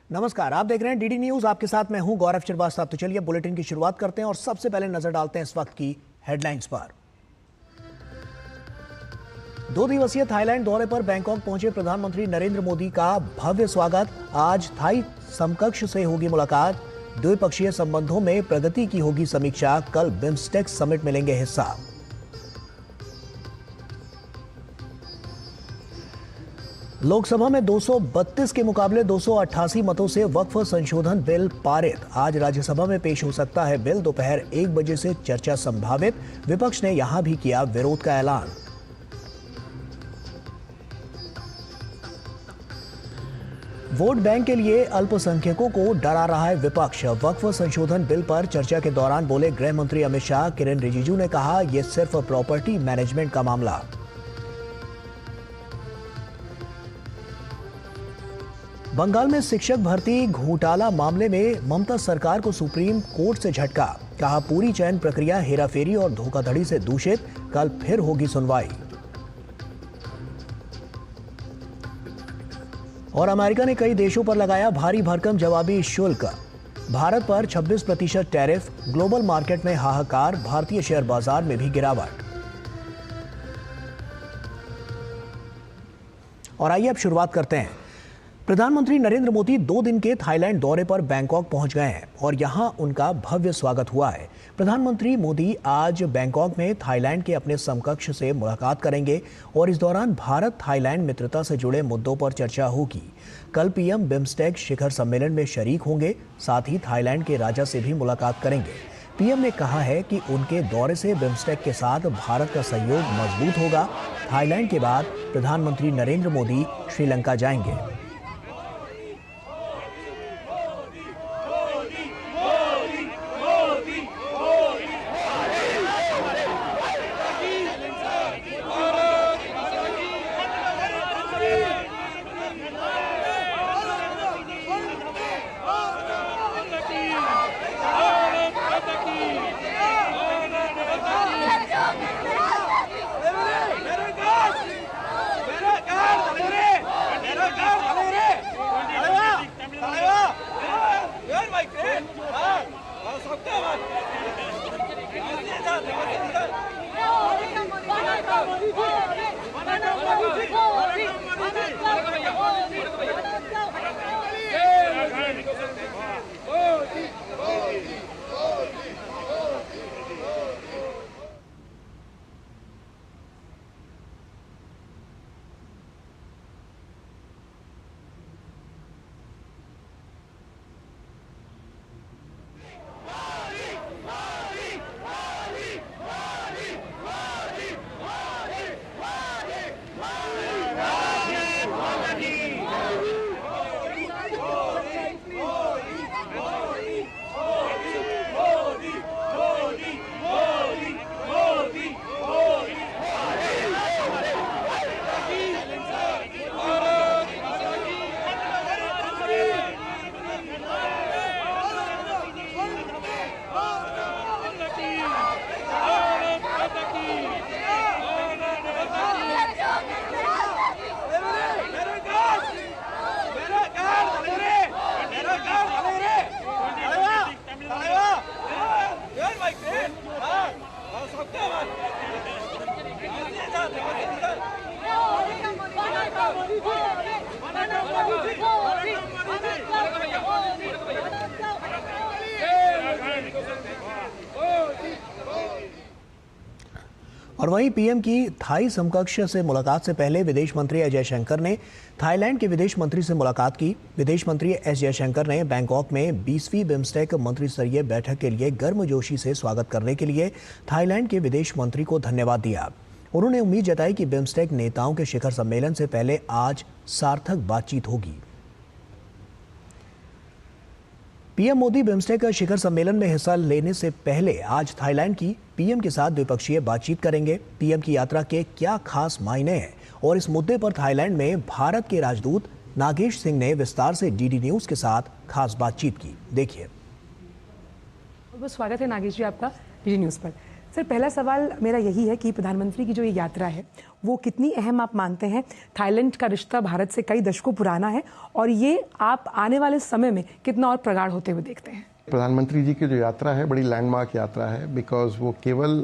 नमस्कार, आप देख रहे हैं डीडी न्यूज। आपके साथ मैं हूं गौरव श्रीवास्तव। तो चलिए बुलेटिन की शुरुआत करते हैं और सबसे पहले नजर डालते हैं इस वक्त की हेडलाइंस पर। 2 दिवसीय थाईलैंड दौरे पर बैंकॉक पहुंचे प्रधानमंत्री नरेंद्र मोदी का भव्य स्वागत। आज थाई समकक्ष से होगी मुलाकात। द्विपक्षीय संबंधों में प्रगति की होगी समीक्षा। कल बिम्स्टेक समिट में लेंगे हिस्सा। लोकसभा में 232 के मुकाबले 288 मतों से वक्फ संशोधन बिल पारित। आज राज्यसभा में पेश हो सकता है बिल। दोपहर 1 बजे से चर्चा संभावित। विपक्ष ने यहां भी किया विरोध का ऐलान। वोट बैंक के लिए अल्पसंख्यकों को डरा रहा है विपक्ष। वक्फ संशोधन बिल पर चर्चा के दौरान बोले गृह मंत्री अमित शाह। किरेन रिजिजू ने कहा, यह सिर्फ प्रॉपर्टी मैनेजमेंट का मामला। बंगाल में शिक्षक भर्ती घोटाला मामले में ममता सरकार को सुप्रीम कोर्ट से झटका। कहा, पूरी चयन प्रक्रिया हेराफेरी और धोखाधड़ी से दूषित। कल फिर होगी सुनवाई। और अमेरिका ने कई देशों पर लगाया भारी भरकम जवाबी शुल्क। भारत पर 26% टैरिफ। ग्लोबल मार्केट में हाहाकार। भारतीय शेयर बाजार में भी गिरावट। और आइए अब शुरुआत करते हैं। प्रधानमंत्री नरेंद्र मोदी 2 दिन के थाईलैंड दौरे पर बैंकॉक पहुंच गए हैं और यहां उनका भव्य स्वागत हुआ है। प्रधानमंत्री मोदी आज बैंकॉक में थाईलैंड के अपने समकक्ष से मुलाकात करेंगे और इस दौरान भारत थाईलैंड मित्रता से जुड़े मुद्दों पर चर्चा होगी। कल पीएम बिम्स्टेक शिखर सम्मेलन में शरीक होंगे। साथ ही थाईलैंड के राजा से भी मुलाकात करेंगे। पीएम ने कहा है कि उनके दौरे से बिम्स्टेक के साथ भारत का सहयोग मजबूत होगा। थाईलैंड के बाद प्रधानमंत्री नरेंद्र मोदी श्रीलंका जाएंगे। और वहीं पीएम की थाई समकक्ष से मुलाकात से पहले विदेश मंत्री एस जयशंकर ने थाईलैंड के विदेश मंत्री से मुलाकात की। विदेश मंत्री एस जयशंकर ने बैंकॉक में 20वीं बिम्स्टेक मंत्रिस्तरीय बैठक के लिए गर्मजोशी से स्वागत करने के लिए थाईलैंड के विदेश मंत्री को धन्यवाद दिया। उन्होंने उम्मीद जताई कि बिम्स्टेक नेताओं के शिखर सम्मेलन से पहले आज सार्थक बातचीत होगी। पीएम मोदी बिम्स्टेक शिखर सम्मेलन में हिस्सा लेने से पहले आज थाईलैंड की पीएम के साथ द्विपक्षीय बातचीत करेंगे। पीएम की यात्रा के क्या खास मायने हैं और इस मुद्दे पर थाईलैंड में भारत के राजदूत नागेश सिंह ने विस्तार से डीडी न्यूज के साथ खास बातचीत की। देखिए। बहुत स्वागत है नागेश जी आपका डीडी न्यूज पर। सर, पहला सवाल मेरा यही है कि प्रधानमंत्री की जो ये यात्रा है वो कितनी अहम आप मानते हैं? थाईलैंड का रिश्ता भारत से कई दशकों पुराना है और ये आप आने वाले समय में कितना और प्रगाढ़ होते हुए देखते हैं? प्रधानमंत्री जी की जो यात्रा है बड़ी लैंडमार्क यात्रा है, बिकॉज वो केवल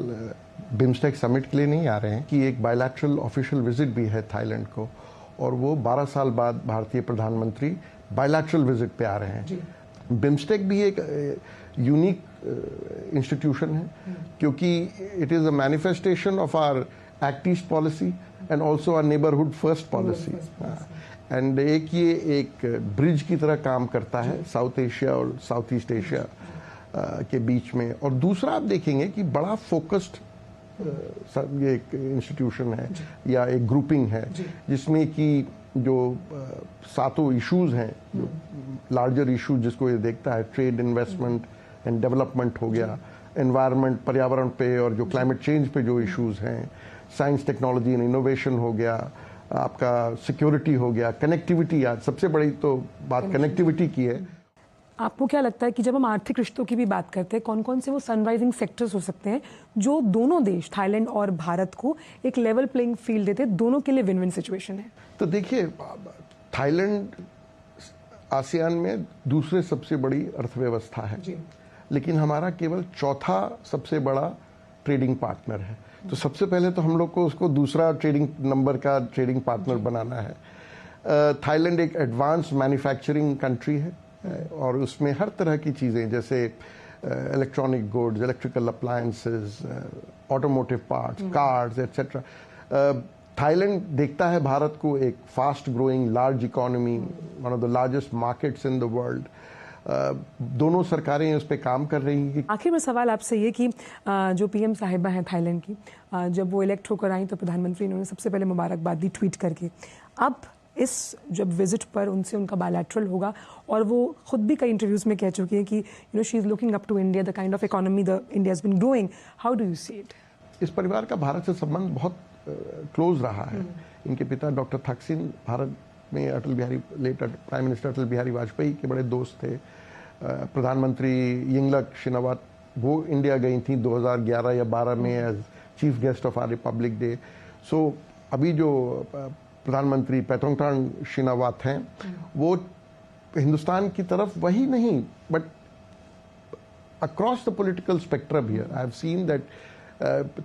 बिम्स्टेक समिट के लिए नहीं आ रहे हैं कि एक बायलैटरल ऑफिशियल विजिट भी है थाईलैंड को, और वो 12 साल बाद भारतीय प्रधानमंत्री बायलैटरल विजिट पे आ रहे हैं। बिम्स्टेक भी एक यूनिक इंस्टीट्यूशन है क्योंकि it is a manifestation of our act east policy and also our neighbourhood first policy, and ये एक ब्रिज की तरह काम करता है साउथ एशिया और साउथ ईस्ट एशिया के बीच में। और दूसरा आप देखेंगे कि बड़ा फोकस्ड ये एक इंस्टीट्यूशन है या एक ग्रुपिंग है जिसमें कि जो 7 इश्यूज हैं, जो लार्जर इशू जिसको ये देखता है, ट्रेड, इन्वेस्टमेंट एंड डेवलपमेंट हो गया, एनवायरनमेंट, पर्यावरण पे, और जो क्लाइमेट चेंज पे जो इश्यूज हैं, साइंस, टेक्नोलॉजी एंड इनोवेशन हो गया, आपका सिक्योरिटी हो गया, कनेक्टिविटी। आज सबसे बड़ी तो बात कनेक्टिविटी की है। आपको क्या लगता है कि जब हम आर्थिक रिश्तों की भी बात करते हैं, कौन कौन से वो सनराइजिंग सेक्टर्स हो सकते हैं जो दोनों देश, थाईलैंड और भारत को एक लेवल प्लेइंग फील्ड देते, दोनों के लिए विन विन सिचुएशन है? तो देखिए, थाईलैंड आसियान में दूसरे सबसे बड़ी अर्थव्यवस्था है, लेकिन हमारा केवल चौथा सबसे बड़ा ट्रेडिंग पार्टनर है। तो सबसे पहले तो हम लोग को उसको दूसरा ट्रेडिंग नंबर का ट्रेडिंग पार्टनर बनाना है। थाईलैंड एक एडवांस मैन्युफैक्चरिंग कंट्री है और उसमें हर तरह की चीज़ें जैसे electronic goods, electrical appliances, automotive parts, cars etcetera. Thailand देखता है भारत को एक fast growing large economy, one of the largest markets in the world. दोनों सरकारें उस पर काम कर रही हैं। आखिर में सवाल आपसे ये कि जो पीएम साहिबा हैं थाईलैंड की, जब वो इलेक्ट होकर आई तो प्रधानमंत्री ने सबसे पहले मुबारकबाद दी ट्वीट करके। अब इस जब विजिट पर उनसे उनका बायलैटरल होगा, और वो खुद भी कई इंटरव्यूज में कह चुकी है कि she is looking up to India, the kind of economy the India has been growing. How do you see it? इस परिवार का भारत से संबंध बहुत क्लोज रहा है। इनके पिता डॉक्टर थकसिन भारत में Atal Bihari, late prime minister Atal Bihari Vajpayee के बड़े दोस्त थे। प्रधानमंत्री यिंगलक शिनावात वो इंडिया गई थी 2011 या 12 में as chief guest of our Republic Day. So अभी जो प्रधानमंत्री पैथोंगटान शिनावात हैं वो हिंदुस्तान की तरफ वही नहीं but across the political spectrum here I have seen that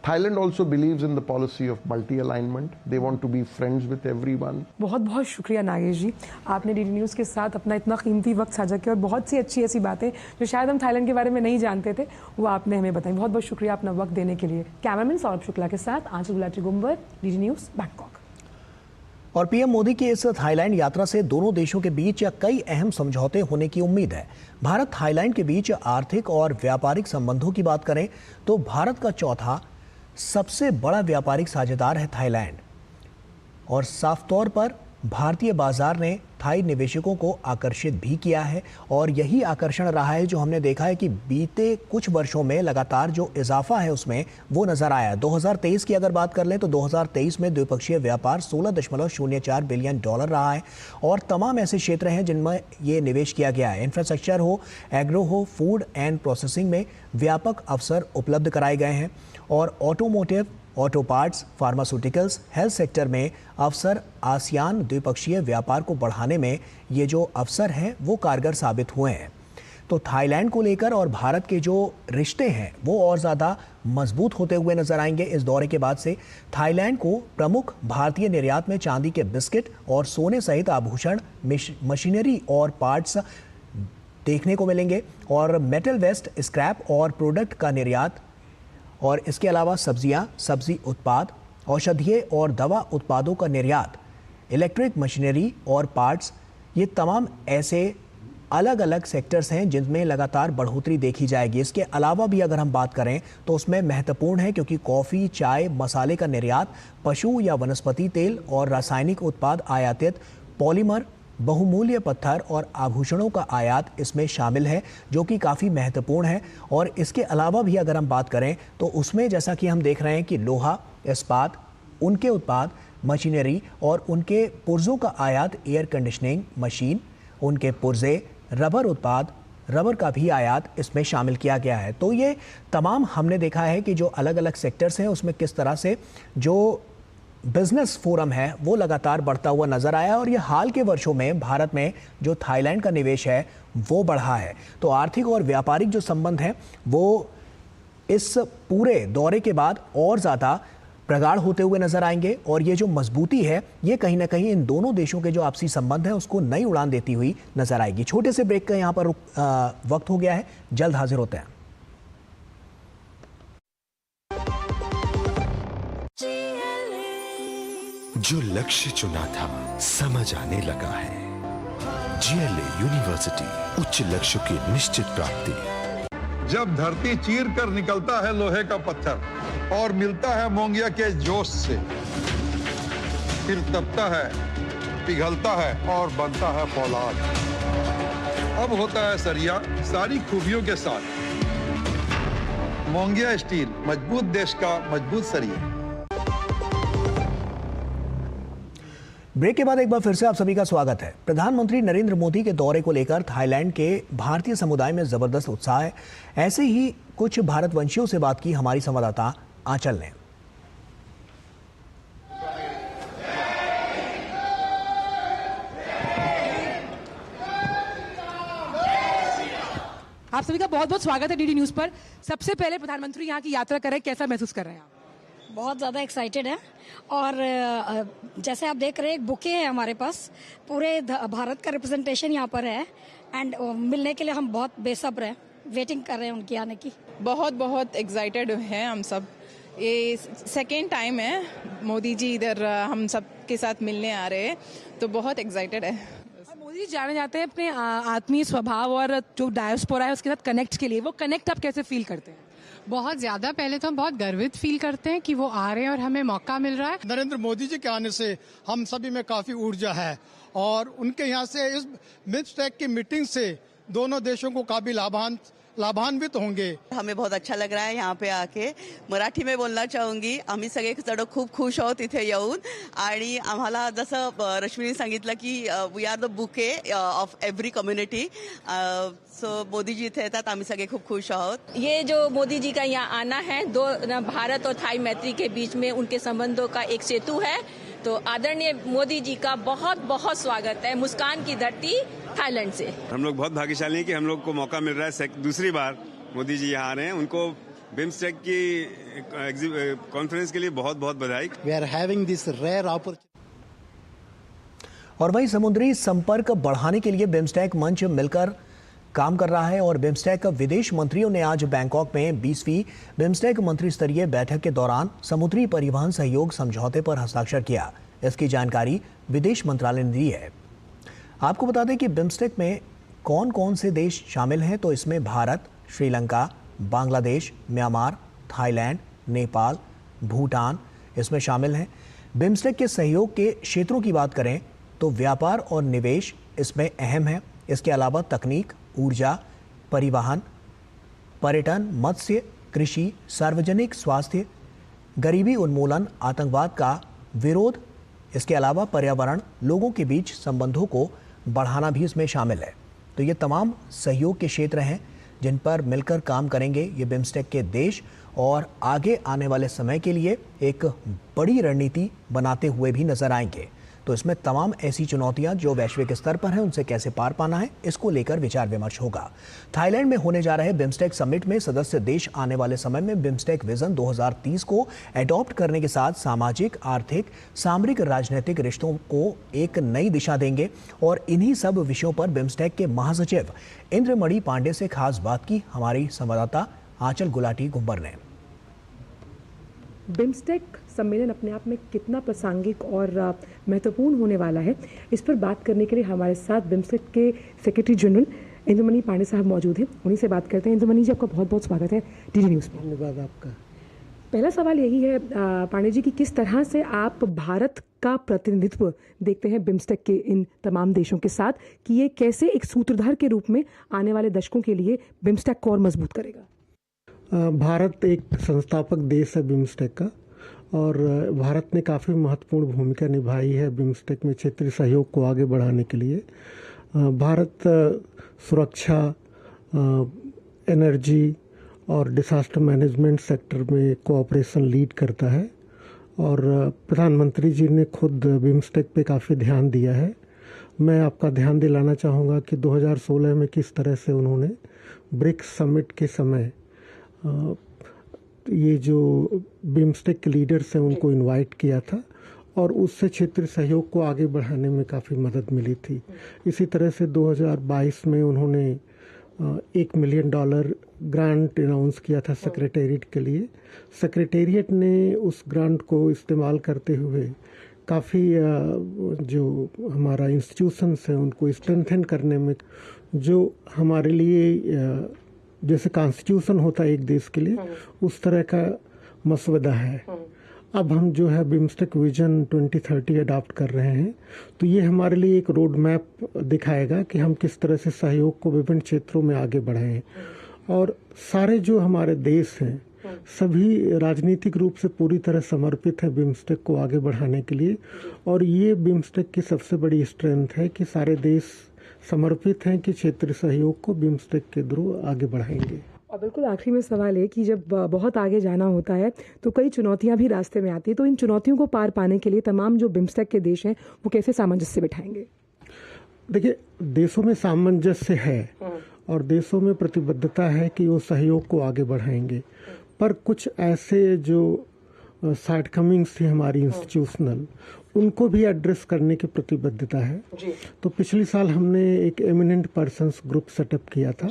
Thailand also believes in the policy of multi-alignment. They want to be friends with everyone. बहुत बहुत शुक्रिया नागेश जी, आपने डीडी न्यूज़ के साथ अपना इतना कीमती वक्त साझा किया और बहुत सी अच्छी ऐसी बातें जो शायद हम थाईलैंड के बारे में नहीं जानते थे वो आपने हमें बताई। बहुत बहुत शुक्रिया अपना वक्त देने के लिए। कैमरामैन सौरभ शुक्ला के साथ Aanchal Gulati Gumber, DD News, Bangkok. और पीएम मोदी की इस थाईलैंड यात्रा से दोनों देशों के बीच कई अहम समझौते होने की उम्मीद है। भारत थाईलैंड के बीच आर्थिक और व्यापारिक संबंधों की बात करें तो भारत का चौथा सबसे बड़ा व्यापारिक साझेदार है थाईलैंड, और साफ तौर पर भारतीय बाजार ने थाई निवेशकों को आकर्षित भी किया है, और यही आकर्षण रहा है जो हमने देखा है कि बीते कुछ वर्षों में लगातार जो इजाफा है उसमें वो नजर आया। 2023 की अगर बात कर लें तो 2023 में द्विपक्षीय व्यापार 16.04 बिलियन डॉलर रहा है, और तमाम ऐसे क्षेत्र हैं जिनमें ये निवेश किया गया है। इंफ्रास्ट्रक्चर हो, एग्रो हो, फूड एंड प्रोसेसिंग में व्यापक अवसर उपलब्ध कराए गए हैं, और automotive, auto parts, pharmaceuticals, health sector में अवसर आसियान द्विपक्षीय व्यापार को बढ़ाने में ये जो अवसर हैं वो कारगर साबित हुए हैं। तो थाईलैंड को लेकर और भारत के जो रिश्ते हैं वो और ज़्यादा मजबूत होते हुए नजर आएंगे इस दौरे के बाद से। थाईलैंड को प्रमुख भारतीय निर्यात में चांदी के बिस्किट और सोने सहित आभूषण, मशीनरी और पार्ट्स देखने को मिलेंगे, और मेटल वेस्ट, स्क्रैप और प्रोडक्ट का निर्यात, और इसके अलावा सब्जियां, सब्जी उत्पाद, औषधीय और दवा उत्पादों का निर्यात, इलेक्ट्रिक मशीनरी और पार्ट्स, ये तमाम ऐसे अलग अलग सेक्टर्स हैं जिनमें लगातार बढ़ोतरी देखी जाएगी। इसके अलावा भी अगर हम बात करें तो उसमें महत्वपूर्ण है क्योंकि कॉफ़ी, चाय, मसाले का निर्यात, पशु या वनस्पति तेल और रासायनिक उत्पाद आयातित, पॉलीमर, बहुमूल्य पत्थर और आभूषणों का आयात इसमें शामिल है जो कि काफ़ी महत्वपूर्ण है। और इसके अलावा भी अगर हम बात करें तो उसमें जैसा कि हम देख रहे हैं कि लोहा, इस्पात, उनके उत्पाद, मशीनरी और उनके पुर्जों का आयात, एयर कंडीशनिंग मशीन, उनके पुर्जे, रबर उत्पाद, रबर का भी आयात इसमें शामिल किया गया है। तो ये तमाम हमने देखा है कि जो अलग अलग सेक्टर्स हैं उसमें किस तरह से जो बिजनेस फोरम है वो लगातार बढ़ता हुआ नजर आया और ये हाल के वर्षों में भारत में जो थाईलैंड का निवेश है वो बढ़ा है। तो आर्थिक और व्यापारिक जो संबंध हैं वो इस पूरे दौरे के बाद और ज़्यादा प्रगाढ़ होते हुए नजर आएंगे और ये जो मजबूती है ये कहीं ना कहीं इन दोनों देशों के जो आपसी संबंध है उसको नई उड़ान देती हुई नजर आएगी। छोटे से ब्रेक का यहाँ पर वक्त हो गया है, जल्द हाजिर होते हैं। जो लक्ष्य चुना था समझ आने लगा है। जीएलए यूनिवर्सिटी, उच्च लक्ष्य की निश्चित प्राप्ति। जब धरती चीर कर निकलता है लोहे का पत्थर और मिलता है मोंगिया के जोश से, फिर तपता है, पिघलता है और बनता है फौलाद। अब होता है सरिया सारी खूबियों के साथ। मोंगिया स्टील, मजबूत देश का मजबूत सरिया। ब्रेक के बाद एक बार फिर से आप सभी का स्वागत है। प्रधानमंत्री नरेंद्र मोदी के दौरे को लेकर थाईलैंड के भारतीय समुदाय में जबरदस्त उत्साह है। ऐसे ही कुछ भारतवंशियों से बात की हमारी संवाददाता आंचल ने। आप सभी का बहुत बहुत स्वागत है डीडी न्यूज पर। सबसे पहले प्रधानमंत्री यहाँ की यात्रा कर रहे हैं, कैसा महसूस कर रहे हैं आप? बहुत ज़्यादा एक्साइटेड है और जैसे आप देख रहे हैं एक बुके है हमारे पास, पूरे भारत का रिप्रेजेंटेशन यहाँ पर है एंड मिलने के लिए हम बहुत बेसब्र हैं, वेटिंग कर रहे हैं उनके आने की। बहुत बहुत एक्साइटेड हैं हम सब। ये सेकेंड टाइम है मोदी जी इधर हम सब के साथ मिलने आ रहे हैं, तो बहुत एक्साइटेड है। मोदी जी जाने जाते हैं अपने आत्मीय स्वभाव और जो डायस्पोरा है उसके साथ कनेक्ट के लिए, वो कनेक्ट आप कैसे फील करते हैं? बहुत ज्यादा। पहले तो हम बहुत गर्वित फील करते हैं कि वो आ रहे हैं और हमें मौका मिल रहा है। नरेंद्र मोदी जी के आने से हम सभी में काफी ऊर्जा है और उनके यहाँ से इस बिम्स्टेक की मीटिंग से दोनों देशों को काफी लाभान्वित होंगे। हमें बहुत अच्छा लग रहा है यहाँ पे आके। मराठी में बोलना चाहूंगी, आम्ही सगळे जण खूप खुश आहोत इथे येऊन आणि आम्हाला जसं रश्मीने सांगितलं की we are the bouquet of every community, so Modi ji इथे येतात, आम्ही सगळे खूप खुश आहोत। ये जो मोदी जी का यहाँ आना है, दो भारत और थाई मैत्री के बीच में उनके संबंधों का एक सेतु है, तो आदरणीय मोदी जी का बहुत बहुत स्वागत है मुस्कान की धरती थाईलैंड से। हम लोग बहुत भाग्यशाली हैं कि हम लोग को मौका मिल रहा है दूसरी बार मोदी जी यहाँ आ रहे हैं। उनको बिम्स्टेक की कॉन्फ्रेंस के लिए बहुत बहुत बधाई। We are having this rare opportunity. और वहीं समुद्री संपर्क बढ़ाने के लिए बिम्स्टेक मंच मिलकर काम कर रहा है और बिम्स्टेक विदेश मंत्रियों ने आज बैंकॉक में 20वीं बिम्स्टेक मंत्री स्तरीय बैठक के दौरान समुद्री परिवहन सहयोग समझौते पर हस्ताक्षर किया। इसकी जानकारी विदेश मंत्रालय ने दी है। आपको बता दें कि बिम्स्टेक में कौन कौन से देश शामिल हैं, तो इसमें भारत, श्रीलंका, बांग्लादेश, म्यांमार, थाईलैंड, नेपाल, भूटान इसमें शामिल हैं। बिम्स्टेक के सहयोग के क्षेत्रों की बात करें तो व्यापार और निवेश इसमें अहम है। इसके अलावा तकनीक, ऊर्जा, परिवहन, पर्यटन, मत्स्य, कृषि, सार्वजनिक स्वास्थ्य, गरीबी उन्मूलन, आतंकवाद का विरोध, इसके अलावा पर्यावरण, लोगों के बीच संबंधों को बढ़ाना भी इसमें शामिल है। तो ये तमाम सहयोग के क्षेत्र हैं जिन पर मिलकर काम करेंगे ये बिम्स्टेक के देश और आगे आने वाले समय के लिए एक बड़ी रणनीति बनाते हुए भी नजर आएंगे। तो इसमें तमाम ऐसी चुनौतियां जो वैश्विक स्तर पर हैं उनसे कैसे पार पाना है, इसको लेकर विचार विमर्श होगा। थाईलैंड में होने जा रहे बिम्स्टेक समिट में सदस्य देश आने वाले समय में बिम्स्टेक विजन 2030 को एडॉप्ट करने के साथ सामाजिक, आर्थिक, सामरिक, राजनीतिक रिश्तों को एक नई दिशा देंगे। और इन्हीं सब विषयों पर बिम्स्टेक के महासचिव इंद्रमणि पांडे से खास बात की हमारी संवाददाता आंचल गुलाटी गुंबर ने। बिम्स्टेक सम्मेलन अपने आप में कितना प्रासंगिक और महत्वपूर्ण होने वाला है, इस पर बात करने के लिए हमारे साथ बिम्स्टेक के सेक्रेटरी जनरल इंद्रमणि पांडे साहब मौजूद हैं। उन्हीं से बात करते हैं। इंद्रमणि जी, आपका बहुत बहुत स्वागत है डीडी न्यूज़ में। धन्यवाद आपका। पहला सवाल यही है पांडे जी कि किस तरह से आप भारत का प्रतिनिधित्व देखते हैं बिम्स्टेक के इन तमाम देशों के साथ, कि ये कैसे एक सूत्रधार के रूप में आने वाले दशकों के लिए बिम्स्टेक को और मजबूत करेगा? भारत एक संस्थापक देश है बिम्स्टेक का और भारत ने काफ़ी महत्वपूर्ण भूमिका निभाई है बिम्स्टेक में क्षेत्रीय सहयोग को आगे बढ़ाने के लिए। भारत सुरक्षा एनर्जी और डिसास्टर मैनेजमेंट सेक्टर में कोऑपरेशन लीड करता है। और प्रधानमंत्री जी ने खुद बिम्स्टेक पे काफ़ी ध्यान दिया है। मैं आपका ध्यान दिलाना चाहूँगा कि 2016 में किस तरह से उन्होंने ब्रिक्स समिट के समय ये जो बिम्स्टेक के लीडर्स हैं उनको इनवाइट किया था और उससे क्षेत्रीय सहयोग को आगे बढ़ाने में काफ़ी मदद मिली थी। इसी तरह से 2022 में उन्होंने $1 मिलियन ग्रांट अनाउंस किया था सेक्रेटेरिएट के लिए। सेक्रेटेरिएट ने उस ग्रांट को इस्तेमाल करते हुए काफ़ी जो हमारा इंस्टीट्यूशंस हैं उनको स्ट्रेंथन करने में, जो हमारे लिए जैसे कॉन्स्टिट्यूशन होता है एक देश के लिए, उस तरह का मसवदा है। अब हम जो है बिम्स्टेक विजन 2030 अडॉप्ट कर रहे हैं, तो ये हमारे लिए एक रोड मैप दिखाएगा कि हम किस तरह से सहयोग को विभिन्न क्षेत्रों में आगे बढ़ाएं। और सारे जो हमारे देश हैं सभी राजनीतिक रूप से पूरी तरह समर्पित हैं बिम्स्टेक को आगे बढ़ाने के लिए। और ये बिम्स्टेक की सबसे बड़ी स्ट्रेंथ है कि सारे देश समर्पित हैं कि क्षेत्रीय सहयोग को बिम्स्टेक के थ्रू आगे बढ़ाएंगे। और बिल्कुल आखिरी में सवाल है कि जब बहुत आगे जाना होता है तो कई चुनौतियां भी रास्ते में आती है, तो इन चुनौतियों को पार पाने के लिए तमाम जो बिम्स्टेक के देश हैं वो कैसे सामंजस्य बिठाएंगे? देखिए, देशों में सामंजस्य है और देशों में प्रतिबद्धता है कि वो सहयोग को आगे बढ़ाएंगे, पर कुछ ऐसे जो शॉर्टकमिंग्स थी हमारी इंस्टीट्यूशनल, उनको भी एड्रेस करने की प्रतिबद्धता है। तो पिछले साल हमने एक एमिनेंट पर्सन्स ग्रुप सेटअप किया था।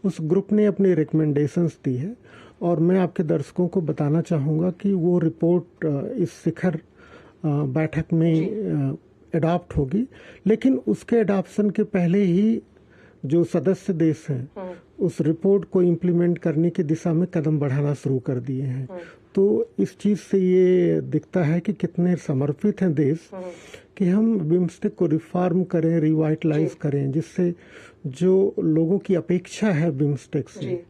उस ग्रुप ने अपनी रिकमेंडेशंस दी है और मैं आपके दर्शकों को बताना चाहूँगा कि वो रिपोर्ट इस शिखर बैठक में अडॉप्ट होगी, लेकिन उसके अडॉप्शन के पहले ही जो सदस्य देश हैं उस रिपोर्ट को इम्प्लीमेंट करने की दिशा में कदम बढ़ाना शुरू कर दिए हैं। तो इस चीज़ से ये दिखता है कि कितने समर्पित हैं देश कि हम बिम्स्टेक को रिफॉर्म करें, रिवाइटलाइज करें, जिससे जो लोगों की अपेक्षा है बिम्स्टेक से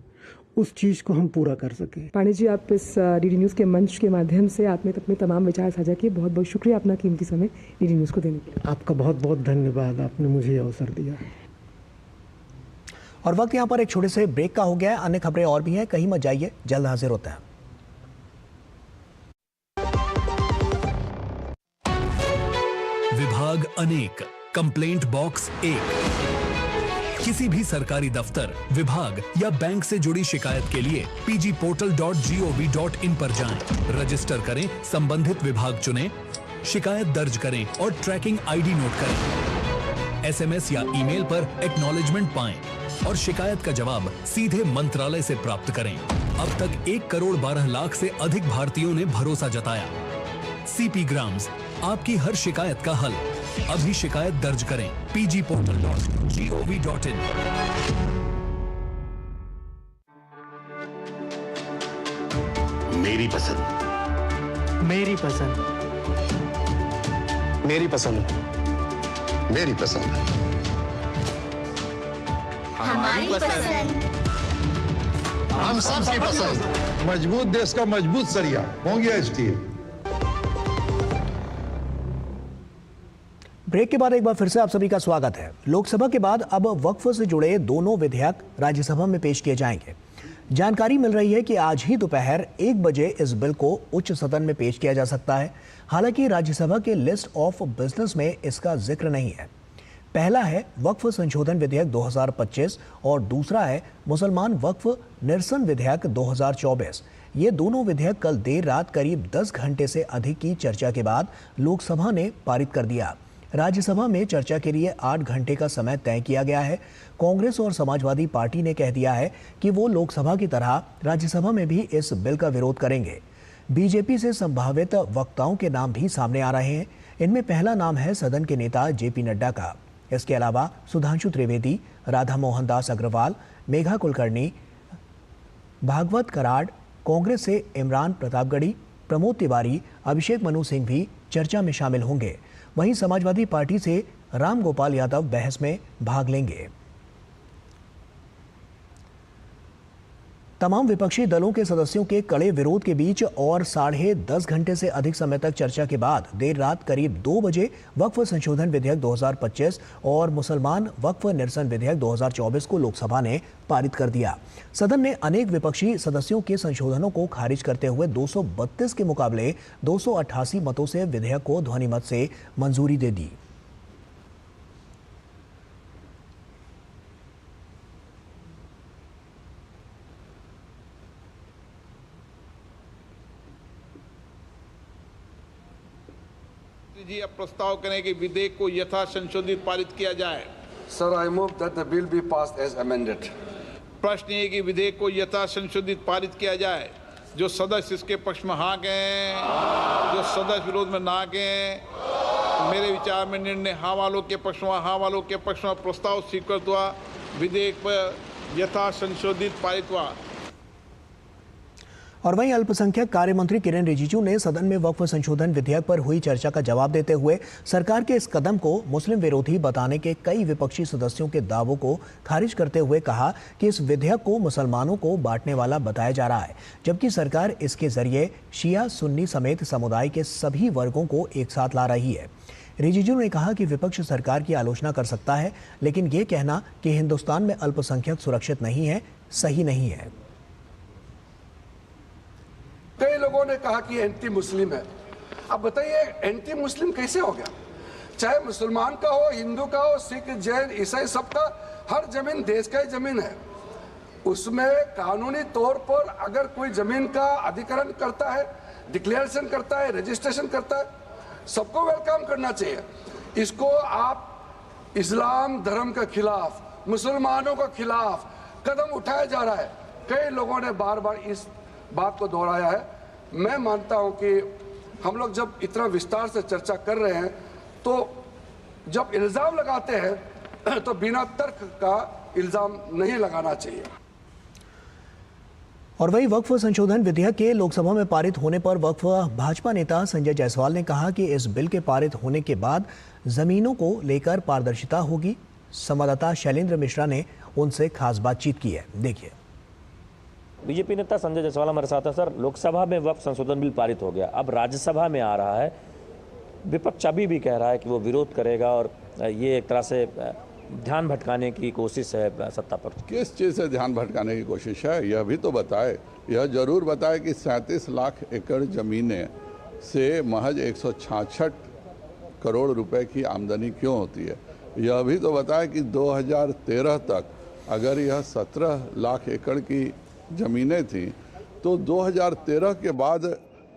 उस चीज़ को हम पूरा कर सकें। पांडे जी, आप इस डीडी न्यूज़ के मंच के माध्यम से आपने अपने तमाम विचार साझा किए। बहुत बहुत शुक्रिया अपना कीमती समय डीडी न्यूज़ को देने के लिए। आपका बहुत बहुत धन्यवाद, आपने मुझे ये अवसर दिया। और वक्त यहाँ पर एक छोटे से ब्रेक का हो गया है। अन्य खबरें और भी हैं, कहीं मत जाइए, जल्द हाजिर होता है। विभाग अनेक, कंप्लेंट बॉक्स 1। किसी भी सरकारी दफ्तर, विभाग या बैंक से जुड़ी शिकायत के लिए pgportal.gov.in पर जाएं, रजिस्टर करें, संबंधित विभाग चुनें, शिकायत दर्ज करें और ट्रैकिंग आईडी नोट करें। एसएमएस या ईमेल पर एक्नॉलेजमेंट पाएं और शिकायत का जवाब सीधे मंत्रालय से प्राप्त करें। अब तक 1 करोड़ 12 लाख से अधिक भारतीयों ने भरोसा जताया। सीपी ग्राम्स, आपकी हर शिकायत का हल। अभी शिकायत दर्ज करें pgportal.gov.in। मेरी पसंद, मेरी पसंद, मेरी पसंद, मेरी पसंद, हमारी पसंद, हम सबकी पसंद। मजबूत देश का मजबूत सरिया होंगे स्टील। ब्रेक के बाद एक बार फिर से आप सभी का स्वागत है। लोकसभा के बाद अब वक्फ से जुड़े दोनों विधेयक राज्यसभा में पेश किए जाएंगे। जानकारी मिल रही है कि आज ही दोपहर 1 बजे इस बिल को उच्च सदन में पेश किया जा सकता है। हालांकि राज्यसभा के लिस्ट ऑफ बिजनेस में इसका जिक्र नहीं है। पहला है वक्फ संशोधन विधेयक 2025 और दूसरा है मुसलमान वक्फ निरसन विधेयक 2024। ये दोनों विधेयक कल देर रात करीब 10 घंटे से अधिक की चर्चा के बाद लोकसभा ने पारित कर दिया। राज्यसभा में चर्चा के लिए 8 घंटे का समय तय किया गया है। कांग्रेस और समाजवादी पार्टी ने कह दिया है कि वो लोकसभा की तरह राज्यसभा में भी इस बिल का विरोध करेंगे। बीजेपी से संभावित वक्ताओं के नाम भी सामने आ रहे हैं। इनमें पहला नाम है सदन के नेता जेपी नड्डा का। इसके अलावा सुधांशु त्रिवेदी, राधा मोहन दास अग्रवाल, मेघा कुलकर्णी, भागवत कराड़, कांग्रेस से इमरान प्रतापगढ़ी, प्रमोद तिवारी, अभिषेक मनु सिंह भी चर्चा में शामिल होंगे। वहीं समाजवादी पार्टी से राम गोपाल यादव बहस में भाग लेंगे। तमाम विपक्षी दलों के सदस्यों के कड़े विरोध के बीच और 10.5 घंटे से अधिक समय तक चर्चा के बाद देर रात करीब 2 बजे वक्फ संशोधन विधेयक 2025 और मुसलमान वक्फ निरसन विधेयक 2024 को लोकसभा ने पारित कर दिया। सदन ने अनेक विपक्षी सदस्यों के संशोधनों को खारिज करते हुए 232 के मुकाबले 288 मतों से विधेयक को ध्वनिमत से मंजूरी दे दी। जी अब प्रस्ताव करें कि विधेयक को यथा संशोधित पारित किया जाए। Sir, I move that the bill be passed as amended. प्रश्न ये कि विधेयक को यथा संशोधित पारित किया जाए। जो सदस्य इसके पक्ष में हाँ कहें, जो सदस्य विरोध में ना कहें। मेरे विचार में निर्णय हाँ वालों के पक्ष में, हाँ वालों के पक्ष में प्रस्ताव स्वीकृत हुआ। विधेयक पर यथा संशोधित पारित हुआ। और वहीं अल्पसंख्यक कार्य मंत्री किरेन रिजिजू ने सदन में वक्फ संशोधन विधेयक पर हुई चर्चा का जवाब देते हुए सरकार के इस कदम को मुस्लिम विरोधी बताने के कई विपक्षी सदस्यों के दावों को खारिज करते हुए कहा कि इस विधेयक को मुसलमानों को बांटने वाला बताया जा रहा है, जबकि सरकार इसके जरिए शिया सुन्नी समेत समुदाय के सभी वर्गों को एक साथ ला रही है। रिजिजू ने कहा कि विपक्ष सरकार की आलोचना कर सकता है, लेकिन ये कहना कि हिंदुस्तान में अल्पसंख्यक सुरक्षित नहीं है, सही नहीं है। कई लोगों ने कहा कि एंटी मुस्लिम है। अब बताइए एंटी मुस्लिम कैसे हो गया? चाहे मुसलमान का हो, हिंदू का हो, सिख, जैन, ईसाई, सबका हर जमीन देश का ही जमीन है। उसमें कानूनी तौर पर अगर कोई जमीन का अधिग्रहण करता है, डिक्लेरेशन करता है, रजिस्ट्रेशन करता है, सबको वेलकम करना चाहिए। इसको आप इस्लाम धर्म के खिलाफ, मुसलमानों के खिलाफ कदम उठाया जा रहा है। कई लोगों ने बार बार इस बात को दोहराया है। मैं मानता हूं कि हम लोग जब इतना विस्तार से चर्चा कर रहे हैं तो जब इल्जाम लगाते हैं तो बिना तर्क का इल्जाम नहीं लगाना चाहिए। और वही वक्फ संशोधन विधेयक के लोकसभा में पारित होने पर वक्फ भाजपा नेता संजय जायसवाल ने कहा कि इस बिल के पारित होने के बाद जमीनों को लेकर पारदर्शिता होगी। संवाददाता शैलेंद्र मिश्रा ने उनसे खास बातचीत की है, देखिए। बीजेपी नेता संजय जायसवाल हमारे साथ है। सर, लोकसभा में वक्फ संशोधन बिल पारित हो गया, अब राज्यसभा में आ रहा है। विपक्ष अभी भी कह रहा है कि वो विरोध करेगा और ये एक तरह से ध्यान भटकाने की कोशिश है सत्ता पर। किस चीज़ से ध्यान भटकाने की कोशिश है, यह भी तो बताए। यह जरूर बताए कि 37 लाख एकड़ ज़मीनें से महज 166 करोड़ रुपए की आमदनी क्यों होती है। यह भी तो बताए कि 2013 तक अगर यह 17 लाख एकड़ की ज़मीनें थी तो 2013 के बाद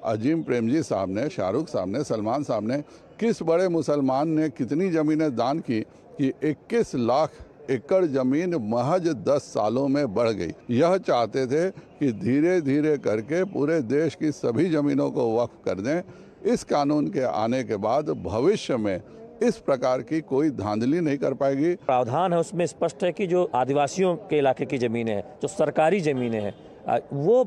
अजीम प्रेमजी साहब ने, शाहरुख साहब ने, सलमान साहब ने, किस बड़े मुसलमान ने कितनी ज़मीनें दान की कि 21 लाख एकड़ ज़मीन महज 10 सालों में बढ़ गई। यह चाहते थे कि धीरे धीरे करके पूरे देश की सभी ज़मीनों को वक्फ कर दें। इस कानून के आने के बाद भविष्य में इस प्रकार की कोई धांधली नहीं कर पाएगी। प्रावधान है उसमें स्पष्ट है कि जो आदिवासियों के इलाके की ज़मीनें हैं, जो सरकारी ज़मीनें हैं, वो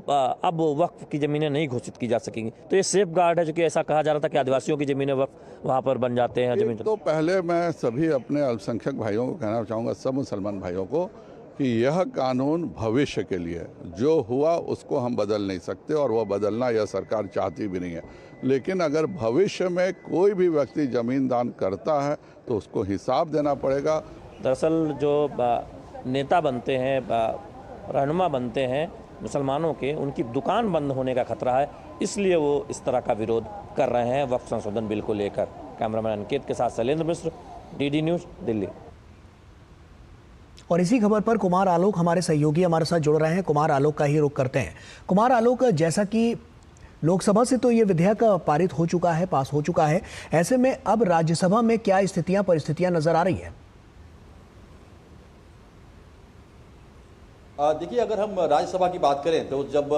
अब वक्फ की ज़मीनें नहीं घोषित की जा सकेंगी। तो ये सेफ गार्ड है, जो कि ऐसा कहा जा रहा था कि आदिवासियों की ज़मीनें वक्फ वहाँ पर बन जाते हैं जमीन। तो पहले मैं सभी अपने अल्पसंख्यक भाइयों को कहना चाहूँगा, सब मुसलमान भाइयों को, कि यह कानून भविष्य के लिए जो हुआ उसको हम बदल नहीं सकते और वह बदलना यह सरकार चाहती भी नहीं है। लेकिन अगर भविष्य में कोई भी व्यक्ति ज़मीन दान करता है तो उसको हिसाब देना पड़ेगा। दरअसल जो नेता बनते हैं, रहनुमा बनते हैं मुसलमानों के, उनकी दुकान बंद होने का खतरा है, इसलिए वो इस तरह का विरोध कर रहे हैं वक्फ संशोधन बिल को लेकर। कैमरामैन अंकित के साथ शैलेंद्र मिश्र, डीडी न्यूज़, दिल्ली। और इसी खबर पर कुमार आलोक हमारे सहयोगी हमारे साथ जुड़ रहे हैं। कुमार आलोक का ही रुख करते हैं। कुमार आलोक, जैसा कि लोकसभा से तो ये विधेयक पारित हो चुका है, पास हो चुका है, ऐसे में अब राज्यसभा में क्या स्थितियां परिस्थितियां नजर आ रही है? देखिए, अगर हम राज्यसभा की बात करें तो जब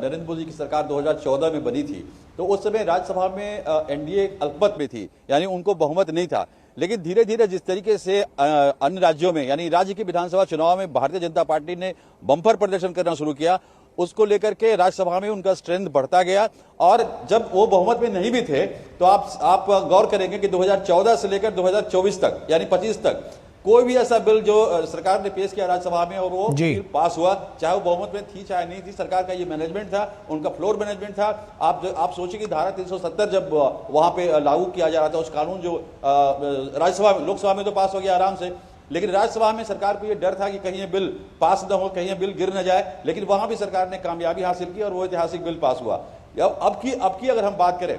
नरेंद्र मोदी की सरकार 2014 में बनी थी तो उस समय राज्यसभा में एनडीए अल्पमत में थी, यानी उनको बहुमत नहीं था। लेकिन धीरे धीरे जिस तरीके से अन्य राज्यों में, यानी राज्य की विधानसभा चुनाव में भारतीय जनता पार्टी ने बम्पर प्रदर्शन करना शुरू किया, उसको लेकर के राज्यसभा में उनका स्ट्रेंथ बढ़ता गया। और जब वो बहुमत में नहीं भी थे तो आप गौर करेंगे कि 2014 से लेकर 2024 तक, यानी 25 तक, कोई भी ऐसा बिल जो सरकार ने पेश किया राज्यसभा में और वो बिल पास हुआ, चाहे वो बहुमत में थी चाहे नहीं थी, सरकार का ये मैनेजमेंट था, उनका फ्लोर मैनेजमेंट था। आप सोचिए कि धारा 370 जब वहां पे लागू किया जा रहा था, उस कानून जो राज्यसभा में, लोकसभा में तो पास हो गया आराम से, लेकिन राज्यसभा में सरकार को ये डर था कि कहीं ये बिल पास न हो, कहीं ये बिल गिर न जाए, लेकिन वहां भी सरकार ने कामयाबी हासिल की और वो ऐतिहासिक बिल पास हुआ। अब की अगर हम बात करें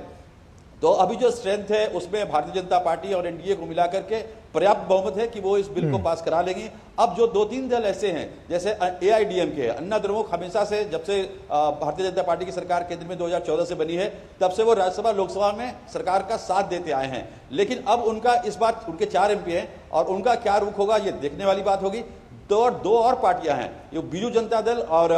तो अभी जो स्ट्रेंथ है उसमें भारतीय जनता पार्टी और एनडीए को मिलाकर के पर्याप्त बहुमत है कि वो इस बिल को पास करा लेंगे। अब जो 2-3 दल ऐसे हैं जैसे AIDMK है, अन्ना द्रमुक, हमेशा से जब से भारतीय जनता पार्टी की सरकार केंद्र में 2014 से बनी है तब से वो राज्यसभा लोकसभा में सरकार का साथ देते आए हैं, लेकिन अब उनका इस बात, उनके 4 MP हैं और उनका क्या रुख होगा ये देखने वाली बात होगी। दो और पार्टियां हैं, ये बीजू जनता दल और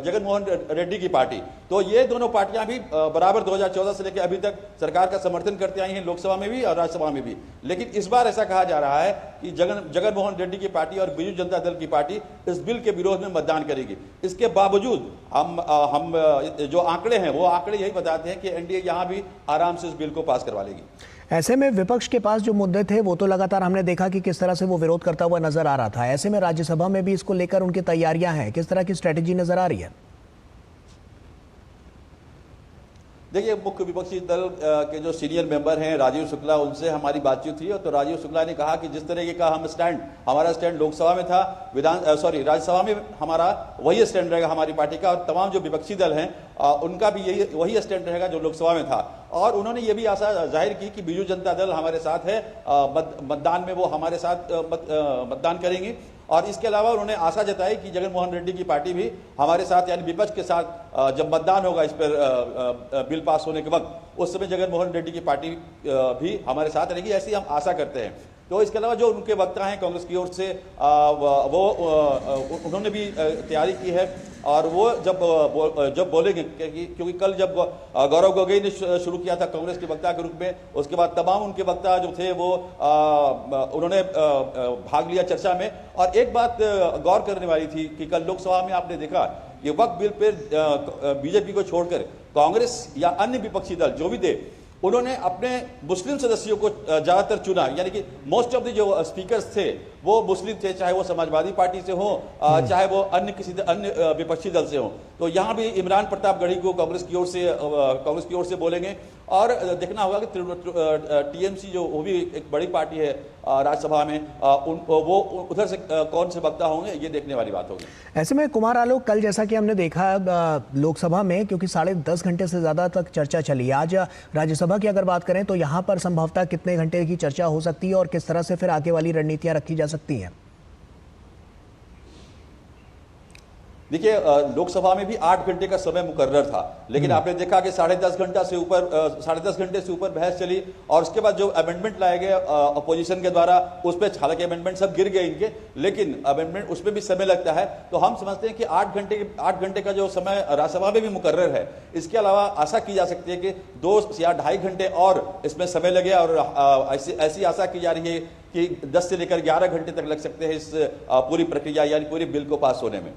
जगन मोहन रेड्डी की पार्टी, तो ये दोनों पार्टियां भी बराबर 2014 से लेकर अभी तक सरकार का समर्थन करते आई हैं, लोकसभा में भी और राज्यसभा में भी। लेकिन इस बार ऐसा कहा जा रहा है कि जगन मोहन रेड्डी की पार्टी और बीजू जनता दल की पार्टी इस बिल के विरोध में मतदान करेगी। इसके बावजूद हम जो आंकड़े हैं वो आंकड़े यही बताते हैं कि एनडीए यहां भी आराम से इस बिल को पास करवा लेगी। ऐसे में विपक्ष के पास जो मुद्दे थे वो तो लगातार हमने देखा कि किस तरह से वो विरोध करता हुआ नजर आ रहा था। ऐसे में राज्यसभा में भी इसको लेकर उनकी तैयारियां हैं, किस तरह की स्ट्रेटेजी नजर आ रही है? देखिए, मुख्य विपक्षी दल के जो सीनियर मेंबर हैं राजीव शुक्ला, उनसे हमारी बातचीत हुई तो राजीव शुक्ला ने कहा कि जिस तरीके का हमारा स्टैंड लोकसभा में था, राज्यसभा में हमारा वही स्टैंड रहेगा हमारी पार्टी का, और तमाम जो विपक्षी दल हैं उनका भी वही स्टैंड रहेगा जो लोकसभा में था। और उन्होंने ये भी आशा जाहिर की कि बीजू जनता दल हमारे साथ है, मतदान में वो हमारे साथ मतदान करेंगी। और इसके अलावा उन्होंने आशा जताई कि जगन मोहन रेड्डी की पार्टी भी हमारे साथ, यानी विपक्ष के साथ जब मतदान होगा इस पर बिल पास होने के वक्त, उस समय जगन मोहन रेड्डी की पार्टी भी हमारे साथ रहेगी, ऐसी हम आशा करते हैं। तो इसके अलावा जो उनके वक्ता हैं कांग्रेस की ओर से, उन्होंने भी तैयारी की है और वो जब बोलेंगे, क्योंकि कल जब गौरव गोगोई ने शुरू किया था कांग्रेस के वक्ता के रूप में, उसके बाद तमाम उनके वक्ता जो थे वो उन्होंने भाग लिया चर्चा में। और एक बात गौर करने वाली थी कि कल लोकसभा में आपने देखा ये वक्त बिल पर बीजेपी को छोड़कर कांग्रेस या अन्य विपक्षी दल जो भी थे, उन्होंने अपने मुस्लिम सदस्यों को ज्यादातर चुना, यानी कि मोस्ट ऑफ द जो स्पीकर्स थे वो मुस्लिम थे, चाहे वो समाजवादी पार्टी से हो चाहे वो अन्य विपक्षी दल से हो। तो यहाँ भी इमरान प्रतापगढ़ी को कांग्रेस की ओर से बोलेंगे। और देखना होगा कि टीएमसी जो वो भी एक बड़ी पार्टी है राज्यसभा में, वो उधर से कौन से वक्ता होंगे ये देखने वाली बात होगी। ऐसे में कुमार आलोक, कल जैसा कि हमने देखा लोकसभा में क्योंकि 10.5 घंटे से ज्यादा तक चर्चा चली, आज राज्यसभा की अगर बात करें तो यहाँ पर संभवतः कितने घंटे की चर्चा हो सकती है और किस तरह से फिर आगे वाली रणनीतियां रखी जा सकती हैं? देखिए, लोकसभा में भी 8 घंटे का समय मुकर्रर था, लेकिन आपने देखा कि 10.5 घंटे से ऊपर बहस चली। और उसके बाद जो अमेंडमेंट लाए गए अपोजिशन के द्वारा, उस पर हालांकि अमेंडमेंट सब गिर गए इनके, लेकिन अमेंडमेंट उसमें भी समय लगता है। तो हम समझते हैं कि 8 घंटे का जो समय राज्यसभा में भी मुकर्रर है, इसके अलावा आशा की जा सकती है कि 2 या 2.5 घंटे और इसमें समय लगे। और ऐसी आशा की जा रही है कि 10 से लेकर 11 घंटे तक लग सकते हैं इस पूरी प्रक्रिया यानी पूरी बिल को पास होने में।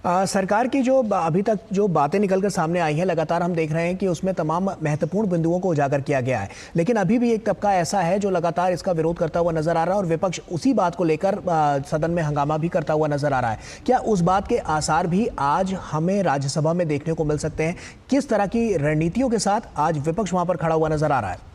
सरकार की जो अभी तक जो बातें निकलकर सामने आई हैं, लगातार हम देख रहे हैं कि उसमें तमाम महत्वपूर्ण बिंदुओं को उजागर किया गया है, लेकिन अभी भी एक तबका ऐसा है जो लगातार इसका विरोध करता हुआ नजर आ रहा है और विपक्ष उसी बात को लेकर सदन में हंगामा भी करता हुआ नजर आ रहा है। क्या उस बात के आसार भी आज हमें राज्यसभा में देखने को मिल सकते हैं? किस तरह की रणनीतियों के साथ आज विपक्ष वहां पर खड़ा हुआ नजर आ रहा है?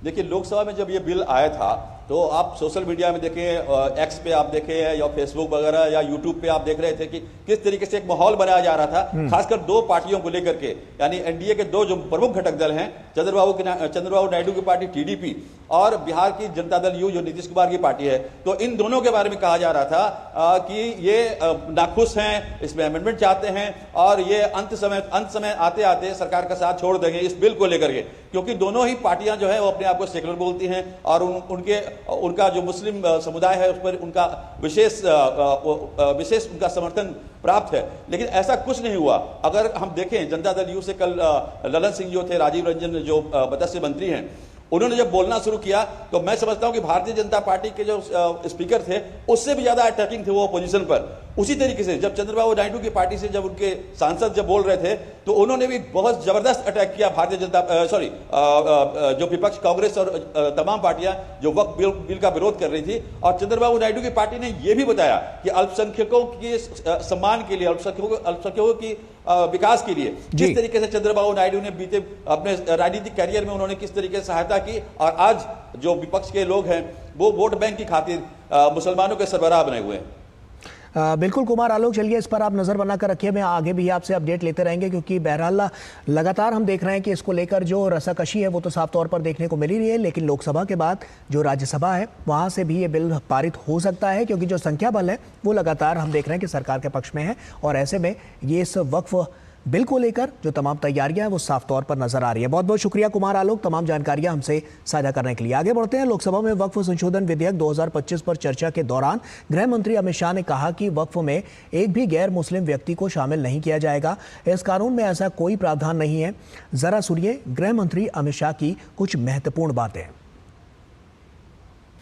देखिए, लोकसभा में जब ये बिल आया था तो आप सोशल मीडिया में देखें, एक्स पे आप देखें या फेसबुक वगैरह या यूट्यूब पे आप देख रहे थे कि किस तरीके से एक माहौल बनाया जा रहा था, खासकर 2 पार्टियों को लेकर के, यानी एनडीए के 2 जो प्रमुख घटक दल हैं, चंद्रबाबू नायडू की पार्टी टीडीपी और बिहार की जनता दल यू जो नीतीश कुमार की पार्टी है। तो इन दोनों के बारे में कहा जा रहा था कि ये नाखुश हैं, इसमें अमेंडमेंट चाहते हैं और ये अंत समय आते आते सरकार का साथ छोड़ देंगे इस बिल को लेकर के, क्योंकि दोनों ही पार्टियां जो है वो अपने आप को सेकुलर बोलती हैं और उनका जो मुस्लिम समुदाय है उस पर उनका विशेष उनका समर्थन प्राप्त है। लेकिन ऐसा कुछ नहीं हुआ। अगर हम देखें जनता दल यू से कल ललन सिंह जो थे, राजीव रंजन जो मत्स्य मंत्री हैं, उन्होंने जब बोलना शुरू किया तो मैं समझता हूं कि भारतीय जनता पार्टी के जो स्पीकर थे उससे भी ज्यादा अटैकिंग थे वो अपोजिशन पर। उसी तरीके से जब चंद्रबाबू नायडू की पार्टी से जब उनके सांसद जब बोल रहे थे तो उन्होंने भी बहुत जबरदस्त अटैक किया भारतीय जनता जो विपक्ष कांग्रेस और तमाम पार्टियां जो वक्फ बिल का विरोध कर रही थी, और चंद्रबाबू नायडू की पार्टी ने यह भी बताया कि अल्पसंख्यकों के सम्मान के लिए, अल्पसंख्यकों की विकास के लिए जिस तरीके से चंद्रबाबू नायडू ने बीते अपने राजनीतिक कैरियर में उन्होंने किस तरीके से सहायता की, और आज जो विपक्ष के लोग हैं वो वोट बैंक की खातिर मुसलमानों के सरबराह बने हुए हैं। बिल्कुल कुमार आलोक, चलिए इस पर आप नज़र बनाकर रखिए, मैं आगे भी आपसे अपडेट लेते रहेंगे, क्योंकि बहरहाल लगातार हम देख रहे हैं कि इसको लेकर जो रसाकशी है वो तो साफ तौर पर देखने को मिल ही रही है, लेकिन लोकसभा के बाद जो राज्यसभा है वहाँ से भी ये बिल पारित हो सकता है, क्योंकि जो संख्या बल है वो लगातार हम देख रहे हैं कि सरकार के पक्ष में है, और ऐसे में ये इस वक्फ बिल को लेकर जो तमाम तैयारियां हैं वो साफ तौर पर नजर आ रही है। बहुत बहुत शुक्रिया कुमार आलोक तमाम जानकारियां हमसे साझा करने के लिए। आगे बढ़ते हैं। लोकसभा में वक्फ संशोधन विधेयक 2025 पर चर्चा के दौरान गृह मंत्री अमित शाह ने कहा कि वक्फ में एक भी गैर मुस्लिम व्यक्ति को शामिल नहीं किया जाएगा। इस कानून में ऐसा कोई प्रावधान नहीं है। जरा सुनिए गृह मंत्री अमित शाह की कुछ महत्वपूर्ण बातें।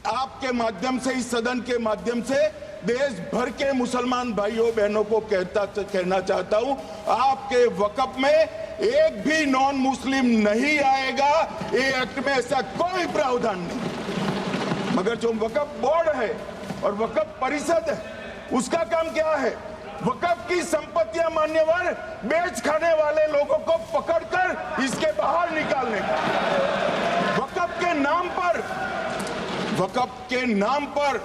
आपके माध्यम से, इस सदन के माध्यम से देश भर के मुसलमान भाइयों बहनों को कहना चाहता हूं, आपके वक्फ में एक भी नॉन मुस्लिम नहीं आएगा। ये एक्ट में ऐसा कोई प्रावधान नहीं। मगर जो वक्फ बोर्ड है और वक्फ परिषद है, उसका काम क्या है? वक्फ की संपत्तियां मान्यवर बेच खाने वाले लोगों को पकड़कर इसके बाहर निकालने का। वक्फ के नाम पर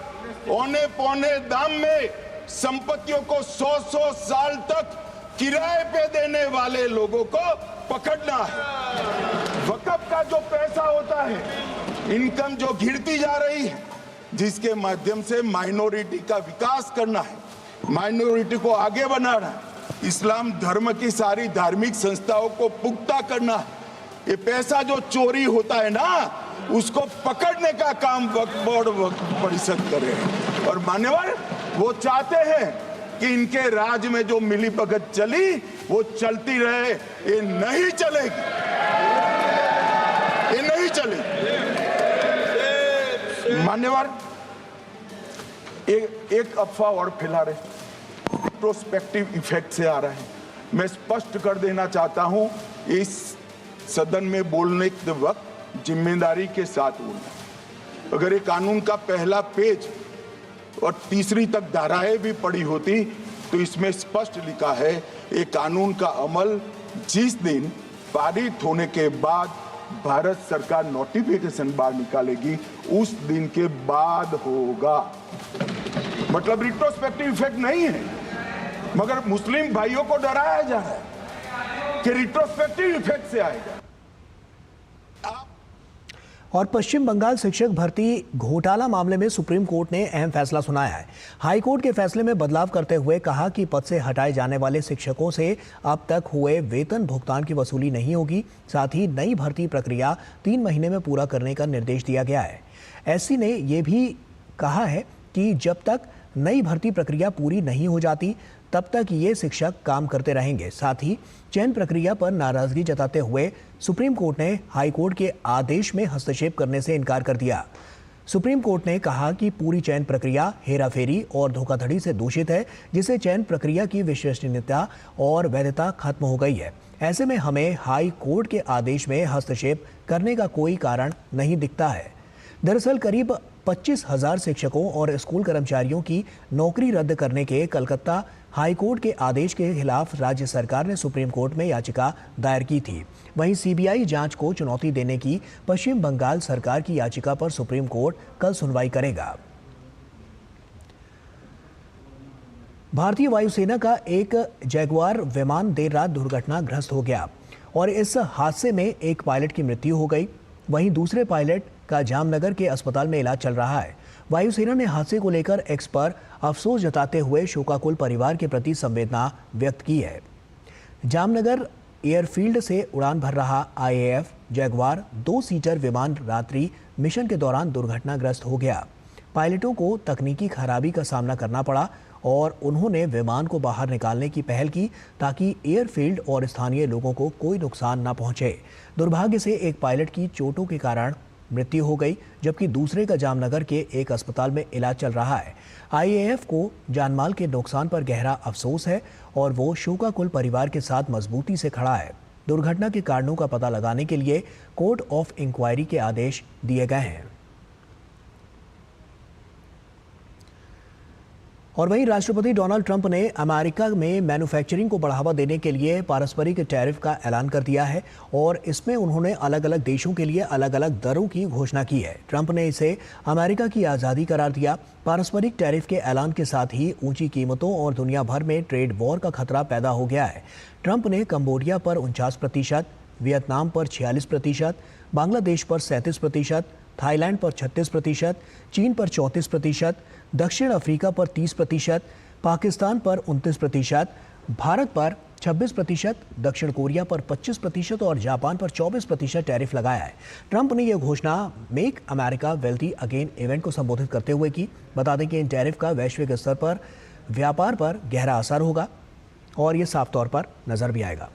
औने पौने दाम में संपत्तियों को 100 साल तक किराए पे देने वाले लोगों को पकड़ना है। वक्फ का जो पैसा होता है, इनकम जो घिरती जा रही है, जिसके माध्यम से माइनॉरिटी का विकास करना है, माइनॉरिटी को आगे बढ़ाना है, इस्लाम धर्म की सारी धार्मिक संस्थाओं को पुख्ता करना है। ये पैसा जो चोरी होता है ना, उसको पकड़ने का काम वक्फ बोर्ड वक्फ परिषद करे। और मान्यवर वो चाहते हैं कि इनके राज में जो मिलीभगत चली वो चलती रहे। ये नहीं चलेगी, ये नहीं चलेगी। मान्यवर एक अफवाह और फैला रहे, प्रोस्पेक्टिव इफेक्ट से आ रहा है। मैं स्पष्ट कर देना चाहता हूं, इस सदन में बोलने के वक्त जिम्मेदारी के साथ बोलना। अगर ये कानून का पहला पेज और तीसरी तक धाराएं भी पड़ी होती तो इसमें स्पष्ट लिखा है ये कानून का अमल जिस दिन पारित होने के बाद भारत सरकार नोटिफिकेशन बाहर निकालेगी उस दिन के बाद होगा। मतलब रिट्रोस्पेक्टिव इफेक्ट नहीं है, मगर मुस्लिम भाइयों को डराया जा रहा है कि रिट्रोस्पेक्टिव इफेक्ट से आएगा। और पश्चिम बंगाल शिक्षक भर्ती घोटाला मामले में सुप्रीम कोर्ट ने अहम फैसला सुनाया है। हाई कोर्ट के फैसले में बदलाव करते हुए कहा कि पद से हटाए जाने वाले शिक्षकों से अब तक हुए वेतन भुगतान की वसूली नहीं होगी। साथ ही नई भर्ती प्रक्रिया 3 महीने में पूरा करने का निर्देश दिया गया है। एससी ने यह भी कहा है कि जब तक नई भर्ती प्रक्रिया पूरी नहीं हो जाती तब तक ये शिक्षक काम करते रहेंगे। साथ ही चयन प्रक्रिया पर नाराजगी जताते हुए सुप्रीम कोर्ट ने हाई कोर्ट के आदेश में हस्तक्षेप करने से इनकार कर दिया। सुप्रीम कोर्ट ने कहा कि पूरी चयन प्रक्रिया हेराफेरी और धोखाधड़ी से दूषित है, जिससे चयन प्रक्रिया की विश्वसनीयता और वैधता खत्म हो गई है। ऐसे में हमें हाई कोर्ट के आदेश में हस्तक्षेप करने का कोई कारण नहीं दिखता है। दरअसल करीब 25,000 शिक्षकों और स्कूल कर्मचारियों की नौकरी रद्द करने के कलकत्ता हाई कोर्ट के आदेश के खिलाफ राज्य सरकार ने सुप्रीम कोर्ट में याचिका दायर की थी। वहीं सीबीआई जांच को चुनौती देने की पश्चिम बंगाल सरकार की याचिका पर सुप्रीम कोर्ट कल सुनवाई करेगा। भारतीय वायुसेना का एक जैगुआर विमान देर रात दुर्घटनाग्रस्त हो गया और इस हादसे में एक पायलट की मृत्यु हो गई। वहीं दूसरे पायलट का जामनगर के अस्पताल में इलाज चल रहा है। वायुसेना ने हादसे को लेकर एक्स पर अफसोस जताते हुए शोकाकुल परिवार के प्रति संवेदना व्यक्त की है। जामनगर एयरफील्ड से उड़ान भर रहा IAF जैगुआर 2 सीटर विमान रात्रि मिशन के दौरान दुर्घटनाग्रस्त हो गया। पायलटों को तकनीकी खराबी का सामना करना पड़ा और उन्होंने विमान को बाहर निकालने की पहल की ताकि एयरफील्ड और स्थानीय लोगों को कोई नुकसान न पहुंचे। दुर्भाग्य से एक पायलट की चोटों के कारण मृत्यु हो गई, जबकि दूसरे का जामनगर के एक अस्पताल में इलाज चल रहा है। आईएएफ को जानमाल के नुकसान पर गहरा अफसोस है और वो शोकाकुल परिवार के साथ मजबूती से खड़ा है। दुर्घटना के कारणों का पता लगाने के लिए कोर्ट ऑफ इंक्वायरी के आदेश दिए गए हैं। और वहीं राष्ट्रपति डोनाल्ड ट्रंप ने अमेरिका में मैन्युफैक्चरिंग को बढ़ावा देने के लिए पारस्परिक टैरिफ का ऐलान कर दिया है और इसमें उन्होंने अलग अलग देशों के लिए अलग अलग दरों की घोषणा की है। ट्रंप ने इसे अमेरिका की आज़ादी करार दिया। पारस्परिक टैरिफ के ऐलान के साथ ही ऊंची कीमतों और दुनिया भर में ट्रेड वॉर का खतरा पैदा हो गया है। ट्रंप ने कंबोडिया पर 49%, वियतनाम पर 46%, बांग्लादेश पर 37%, थाईलैंड पर 36%, चीन पर 34%, दक्षिण अफ्रीका पर 30%, पाकिस्तान पर 29%, भारत पर 26%, दक्षिण कोरिया पर 25% और जापान पर 24% टैरिफ लगाया है। ट्रंप ने यह घोषणा make America wealthy again event को संबोधित करते हुए की। बता दें कि इन टैरिफ का वैश्विक स्तर पर व्यापार पर गहरा असर होगा और ये साफ तौर पर नजर भी आएगा।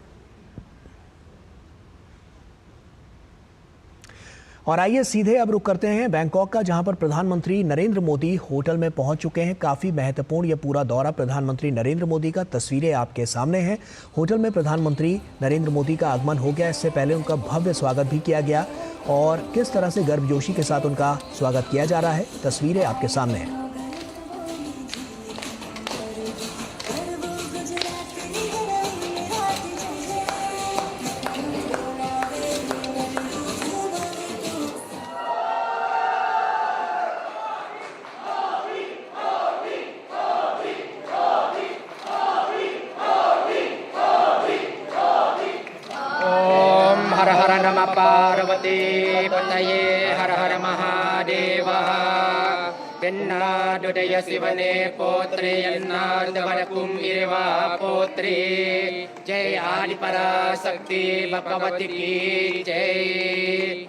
और आइए सीधे अब रुक करते हैं बैंकॉक का, जहां पर प्रधानमंत्री नरेंद्र मोदी होटल में पहुंच चुके हैं। काफी महत्वपूर्ण यह पूरा दौरा प्रधानमंत्री नरेंद्र मोदी का, तस्वीरें आपके सामने हैं। होटल में प्रधानमंत्री नरेंद्र मोदी का आगमन हो गया। इससे पहले उनका भव्य स्वागत भी किया गया और किस तरह से गर्मजोशी के साथ उनका स्वागत किया जा रहा है, तस्वीरें आपके सामने हैं। हर हर नमः पार्वती पतये हर हर महादेव पिन्नादुदय शिवने पोत्रे यन्नार्दवरकुम इरवा पोत्रे जय आदि पराशक्ति भगवती की जय।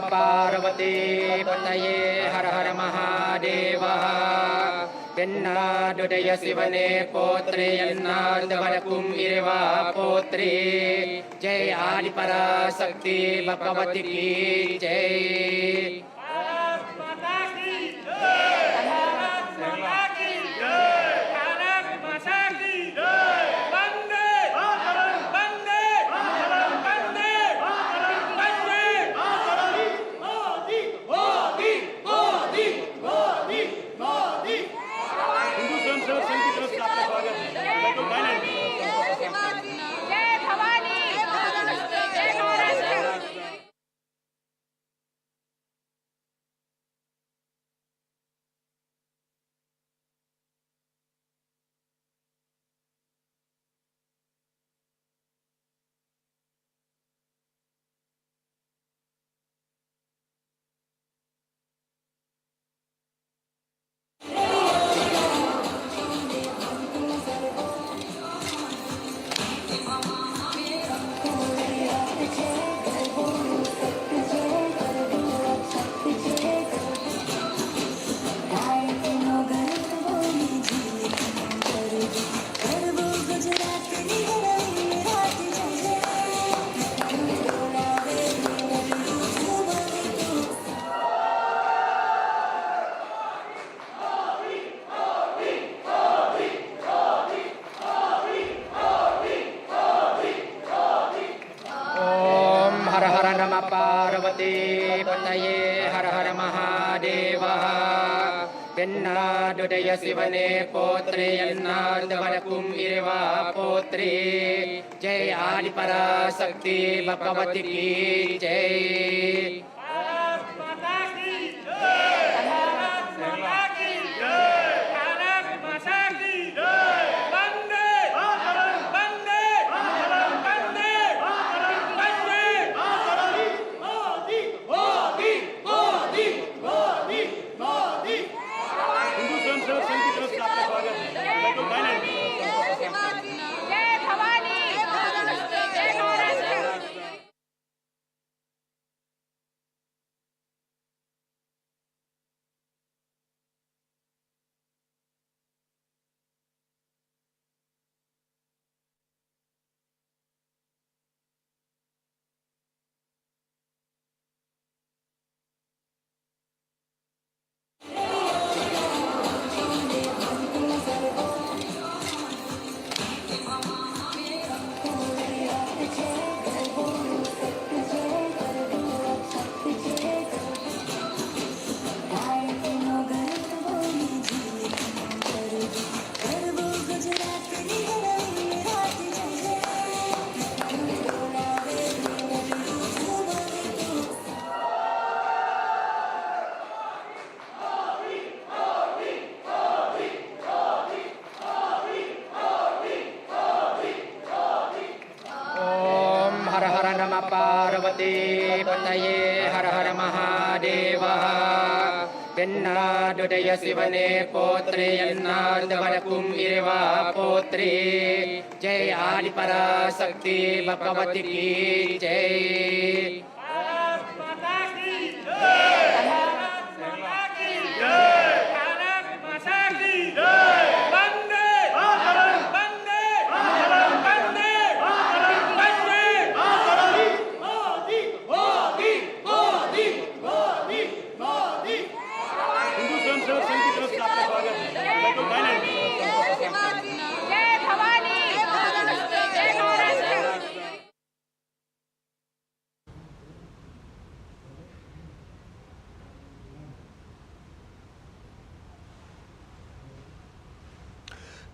पार्वती पतये हर हर महादेव पिन्नादुदय शिवने पोत्रे यन्नार्दवरकुम इरवा पोत्रे जय आदि पराशक्ति भगवती की जय। पतये हर हर महादेव पिन्नादुदय शिवने पौत्रे यन्नादवरकुम इरवा पौत्रे जय आदि पराशक्ति भगवती की जय। पार्वती पतये हर हर महादेव पिन्नादुदय शिवने पौत्रे यन्नादवरकुम इरवा पौत्रे जय आदि पराशक्ति भगवती की जय।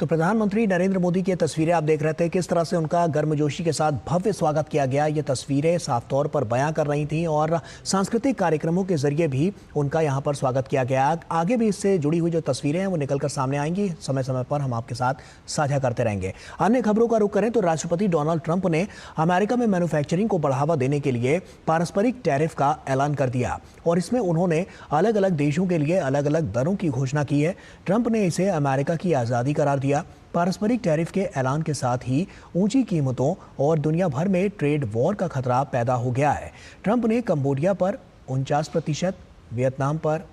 तो प्रधानमंत्री नरेंद्र मोदी की तस्वीरें आप देख रहे थे, किस तरह से उनका गर्मजोशी के साथ भव्य स्वागत किया गया। ये तस्वीरें साफ तौर पर बयां कर रही थीं और सांस्कृतिक कार्यक्रमों के जरिए भी उनका यहां पर स्वागत किया गया। आगे भी इससे जुड़ी हुई जो तस्वीरें हैं वो निकलकर सामने आएंगी, समय समय पर हम आपके साथ साझा करते रहेंगे। अन्य खबरों का रुख करें तो राष्ट्रपति डोनाल्ड ट्रंप ने अमेरिका में मैन्युफैक्चरिंग को बढ़ावा देने के लिए पारस्परिक टैरिफ का ऐलान कर दिया और इसमें उन्होंने अलग अलग देशों के लिए अलग अलग दरों की घोषणा की है। ट्रंप ने इसे अमेरिका की आज़ादी करार दिया। पारस्परिक टैरिफ के ऐलान के साथ ही ऊंची कीमतों और दुनिया भर में ट्रेड वॉर का खतरा पैदा हो गया है। ट्रंप ने कंबोडिया पर 49%, वियतनाम पर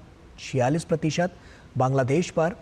46%, बांग्लादेश पर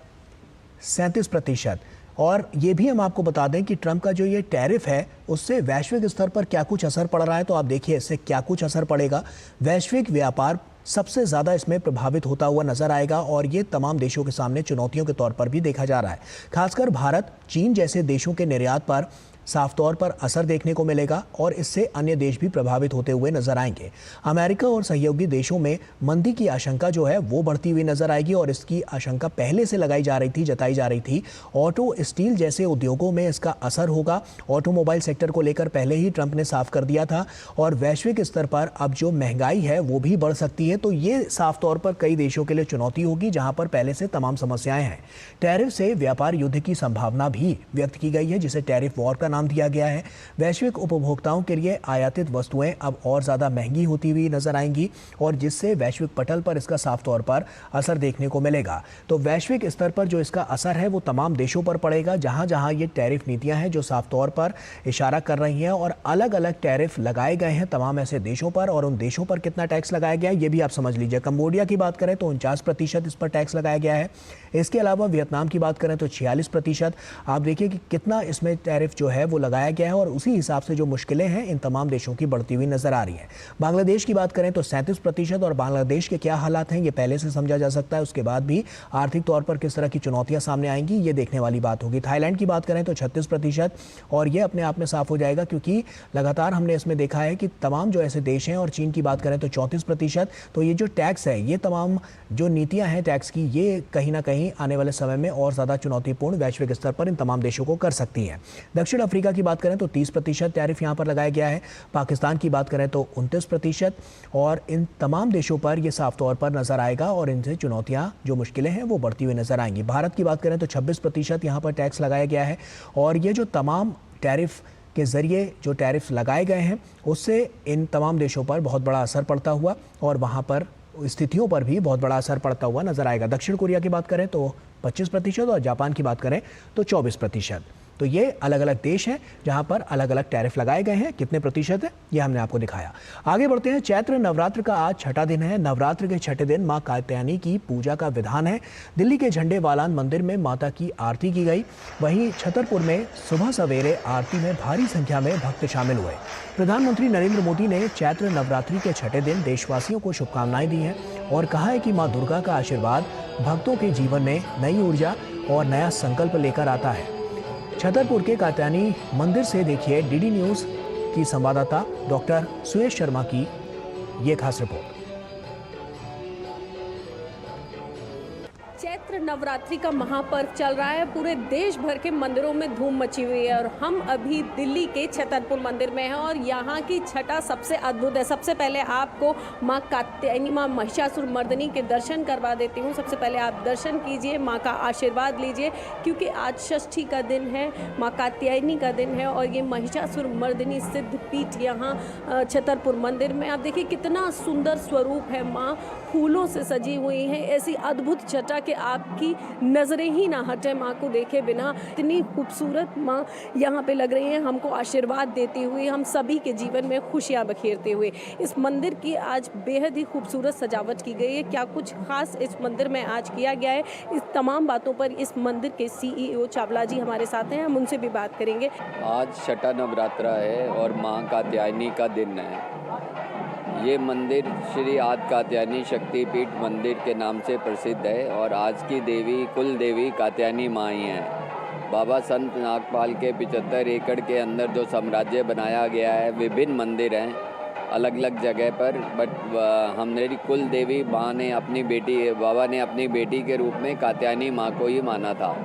37%। और ये भी हम आपको बता दें कि ट्रंप का जो ये टैरिफ है उससे वैश्विक स्तर पर क्या कुछ असर पड़ रहा है। तो आप देखिए इससे क्या कुछ असर पड़ेगा। वैश्विक व्यापार सबसे ज़्यादा इसमें प्रभावित होता हुआ नजर आएगा और ये तमाम देशों के सामने चुनौतियों के तौर पर भी देखा जा रहा है। खासकर भारत, चीन जैसे देशों के निर्यात पर साफ तौर पर असर देखने को मिलेगा और इससे अन्य देश भी प्रभावित होते हुए नजर आएंगे। अमेरिका और सहयोगी देशों में मंदी की आशंका जो है वो बढ़ती हुई नजर आएगी और इसकी आशंका पहले से जताई जा रही थी। ऑटो, स्टील जैसे उद्योगों में इसका असर होगा। ऑटोमोबाइल सेक्टर को लेकर पहले ही ट्रंप ने साफ कर दिया था और वैश्विक स्तर पर अब जो महंगाई है वो भी बढ़ सकती है। तो ये साफ तौर पर कई देशों के लिए चुनौती होगी जहां पर पहले से तमाम समस्याएं हैं। टैरिफ से व्यापार युद्ध की संभावना भी व्यक्त की गई है जिसे टैरिफ वॉर का नाम दिया गया है। वैश्विक उपभोक्ताओं के लिए आयातित वस्तुएं अब और ज्यादा महंगी होती हुई नजर आएंगी और जिससे वैश्विक पटल पर इसका साफ तौर पर असर देखने को मिलेगा। तो वैश्विक स्तर पर जो इसका असर है वो तमाम देशों पर पड़ेगा जहां जहां ये टैरिफ नीतियां हैं जो साफ तौर पर इशारा कर रही हैं और अलग अलग टैरिफ लगाए गए हैं तमाम ऐसे देशों पर। और उन देशों पर कितना टैक्स लगाया गया है ये भी आप समझ लीजिए। कंबोडिया की बात करें तो 49% इस पर टैक्स लगाया गया है। इसके अलावा वियतनाम की बात करें तो 46%। आप देखिए कि कितना इसमें टैरिफ जो है है वो लगाया गया है और उसी हिसाब से जो मुश्किलें हैं इन तमाम देशों की बढ़ती हुई नजर आ रही हैं। बांग्लादेश की बात करें तो 37% और बांग्लादेश के क्या हालात हैं ये पहले से समझा जा सकता है। उसके बाद भी आर्थिक तौर पर किस तरह की चुनौतियां सामने आएंगी ये देखने वाली बात होगी। थाईलैंड की बात करें तो 36% और ये अपने आप में साफ हो जाएगा क्योंकि लगातार हमने इसमें देखा है कि तमाम जो ऐसे देश हैं, और चीन की बात करें तो 34%। तो ये जो टैक्स है, ये तमाम जो नीतियां हैं टैक्स की, ये कहीं ना कहीं आने वाले समय में और ज़्यादा चुनौतीपूर्ण वैश्विक स्तर पर इन तमाम देशों को कर सकती हैं। दक्षिण अफ्रीका की बात करें तो 30% टैरिफ यहाँ पर लगाया गया है। पाकिस्तान की बात करें तो 29% और इन तमाम देशों पर यह साफ तौर पर नजर आएगा और इनसे चुनौतियां जो मुश्किलें हैं वो बढ़ती हुई नजर आएंगी। भारत की बात करें तो 26% यहाँ पर टैक्स लगाया गया है और ये जो तमाम टैरिफ के जरिए जो टैरिफ लगाए गए हैं उससे इन तमाम देशों पर बहुत बड़ा असर पड़ता हुआ और वहाँ पर स्थितियों पर भी बहुत बड़ा असर पड़ता हुआ नजर आएगा। दक्षिण कोरिया की बात करें तो 25% और जापान की बात करें तो 24%। तो ये अलग अलग देश हैं जहां पर अलग अलग टैरिफ लगाए गए हैं। कितने प्रतिशत है ये हमने आपको दिखाया। आगे बढ़ते हैं। चैत्र नवरात्र का आज छठा दिन है। नवरात्र के छठे दिन मां कात्यायनी की पूजा का विधान है। दिल्ली के झंडे वालान मंदिर में माता की आरती की गई। वहीं छतरपुर में सुबह सवेरे आरती में भारी संख्या में भक्त शामिल हुए। प्रधानमंत्री नरेंद्र मोदी ने चैत्र नवरात्रि के छठे दिन देशवासियों को शुभकामनाएं दी हैं और कहा है कि मां दुर्गा का आशीर्वाद भक्तों के जीवन में नई ऊर्जा और नया संकल्प लेकर आता है। छतरपुर के कात्यायनी मंदिर से देखिए डीडी न्यूज़ की संवाददाता डॉक्टर सुयश शर्मा की ये खास रिपोर्ट। चैत्र नवरात्रि का महापर्व चल रहा है। पूरे देश भर के मंदिरों में धूम मची हुई है और हम अभी दिल्ली के छतरपुर मंदिर में हैं और यहाँ की छठा सबसे अद्भुत है। सबसे पहले आपको माँ कात्यायनी, माँ महिषासुर मर्दिनी के दर्शन करवा देती हूँ। सबसे पहले आप दर्शन कीजिए, माँ का आशीर्वाद लीजिए क्योंकि आज षष्ठी का दिन है, माँ कात्यायनी का दिन है और ये महिषासुर मर्दिनी सिद्ध पीठ यहाँ छतरपुर मंदिर में। आप देखिए कितना सुंदर स्वरूप है, माँ फूलों से सजी हुई है। ऐसी अद्भुत छटा कि आपकी नजरें ही ना हटे माँ को देखे बिना। इतनी खूबसूरत माँ यहाँ पे लग रही हैं, हमको आशीर्वाद देती हुई, हम सभी के जीवन में खुशियाँ बखेरते हुए। इस मंदिर की आज बेहद ही खूबसूरत सजावट की गई है। क्या कुछ खास इस मंदिर में आज किया गया है, इस तमाम बातों पर इस मंदिर के CEO चावला जी हमारे साथ हैं, हम उनसे भी बात करेंगे। आज छठा नवरात्रा है और माँ कात्यायनी का दिन है। ये मंदिर श्री आदि कात्यायनी शक्तिपीठ मंदिर के नाम से प्रसिद्ध है और आज की देवी कुल देवी कात्यायनी माँ ही हैं। बाबा संत नागपाल के 75 एकड़ के अंदर जो साम्राज्य बनाया गया है, विभिन्न मंदिर हैं अलग अलग जगह पर, बट हमने कुल देवी माँ ने अपनी बेटी, बाबा ने अपनी बेटी के रूप में कात्यायनी माँ को ही माना था।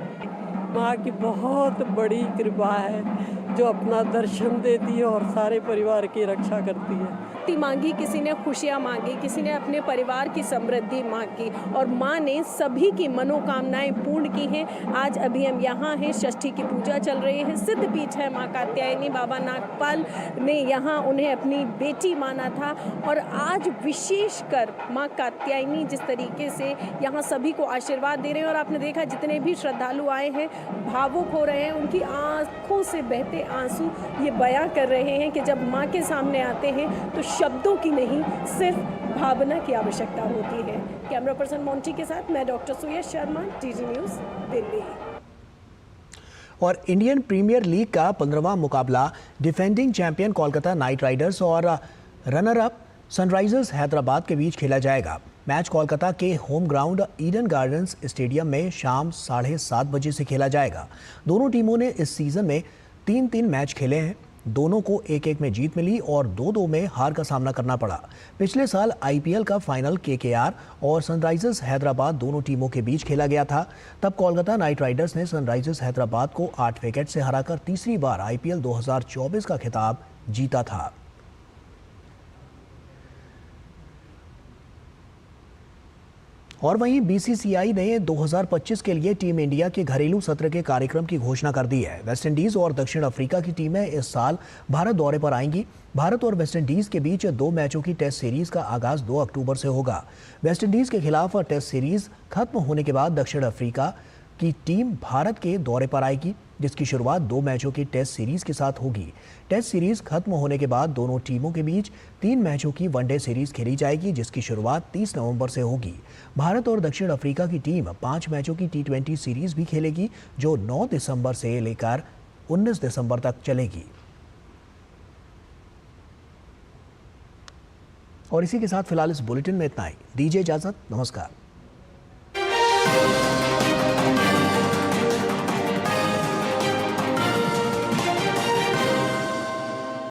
माँ की बहुत बड़ी कृपा है जो अपना दर्शन देती है और सारे परिवार की रक्षा करती है। मांगी, किसी ने खुशियाँ मांगी, किसी ने अपने परिवार की समृद्धि मांगी और माँ ने सभी की मनोकामनाएं पूर्ण की हैं। आज अभी हम यहाँ हैं, षष्ठी की पूजा चल रही है। सिद्ध पीठ है माँ कात्यायनी। बाबा नागपाल ने यहाँ उन्हें अपनी बेटी माना था और आज विशेषकर माँ कात्यायनी जिस तरीके से यहाँ सभी को आशीर्वाद दे रहे हैं और आपने देखा जितने भी श्रद्धालु आए हैं भावुक हो रहे हैं, उनकी आंखों से बहते आंसू ये बयां कर रहे हैं कि जब माँ के सामने आते हैं तो शब्दों की नहीं सिर्फ भावना की आवश्यकता होती है। कैमरा पर्सन मोंटी के साथ मैं डॉक्टर सुयश शर्मा, डीडी न्यूज़, दिल्ली। और इंडियन प्रीमियर लीग का 15वां मुकाबला defending champion Kolkata night Riders और रनर अप सनराइजर्स हैदराबाद के बीच खेला जाएगा। मैच कोलकाता के home ground Eden gardens stadium में शाम 7:30 बजे से खेला जाएगा। दोनों टीमों ने इस सीजन में 3-3 मैच खेले हैं। दोनों को 1-1 में जीत मिली और 2-2 में हार का सामना करना पड़ा। पिछले साल IPL का फाइनल KKR और सनराइजर्स हैदराबाद दोनों टीमों के बीच खेला गया था। तब कोलकाता नाइट राइडर्स ने सनराइजर्स हैदराबाद को 8 विकेट से हराकर तीसरी बार IPL 2024 का खिताब जीता था। और वहीं BCCI ने 2025 के लिए टीम इंडिया के घरेलू सत्र के कार्यक्रम की घोषणा कर दी है। वेस्टइंडीज और दक्षिण अफ्रीका की टीमें इस साल भारत दौरे पर आएंगी। भारत और वेस्टइंडीज के बीच 2 मैचों की टेस्ट सीरीज का आगाज 2 अक्टूबर से होगा। वेस्टइंडीज के खिलाफ टेस्ट सीरीज खत्म होने के बाद दक्षिण अफ्रीका की टीम भारत के दौरे पर आएगी, जिसकी शुरुआत 2 मैचों की टेस्ट सीरीज के साथ होगी। टेस्ट सीरीज खत्म होने के बाद दोनों टीमों के बीच 3 मैचों की वनडे सीरीज खेली जाएगी, जिसकी शुरुआत 30 नवंबर से होगी। भारत और दक्षिण अफ्रीका की टीम 5 मैचों की T20 सीरीज भी खेलेगी, जो 9 दिसंबर से लेकर 19 दिसंबर तक चलेगी। और इसी के साथ फिलहाल इस बुलेटिन में इतना ही। दीजिए इजाजत, नमस्कार।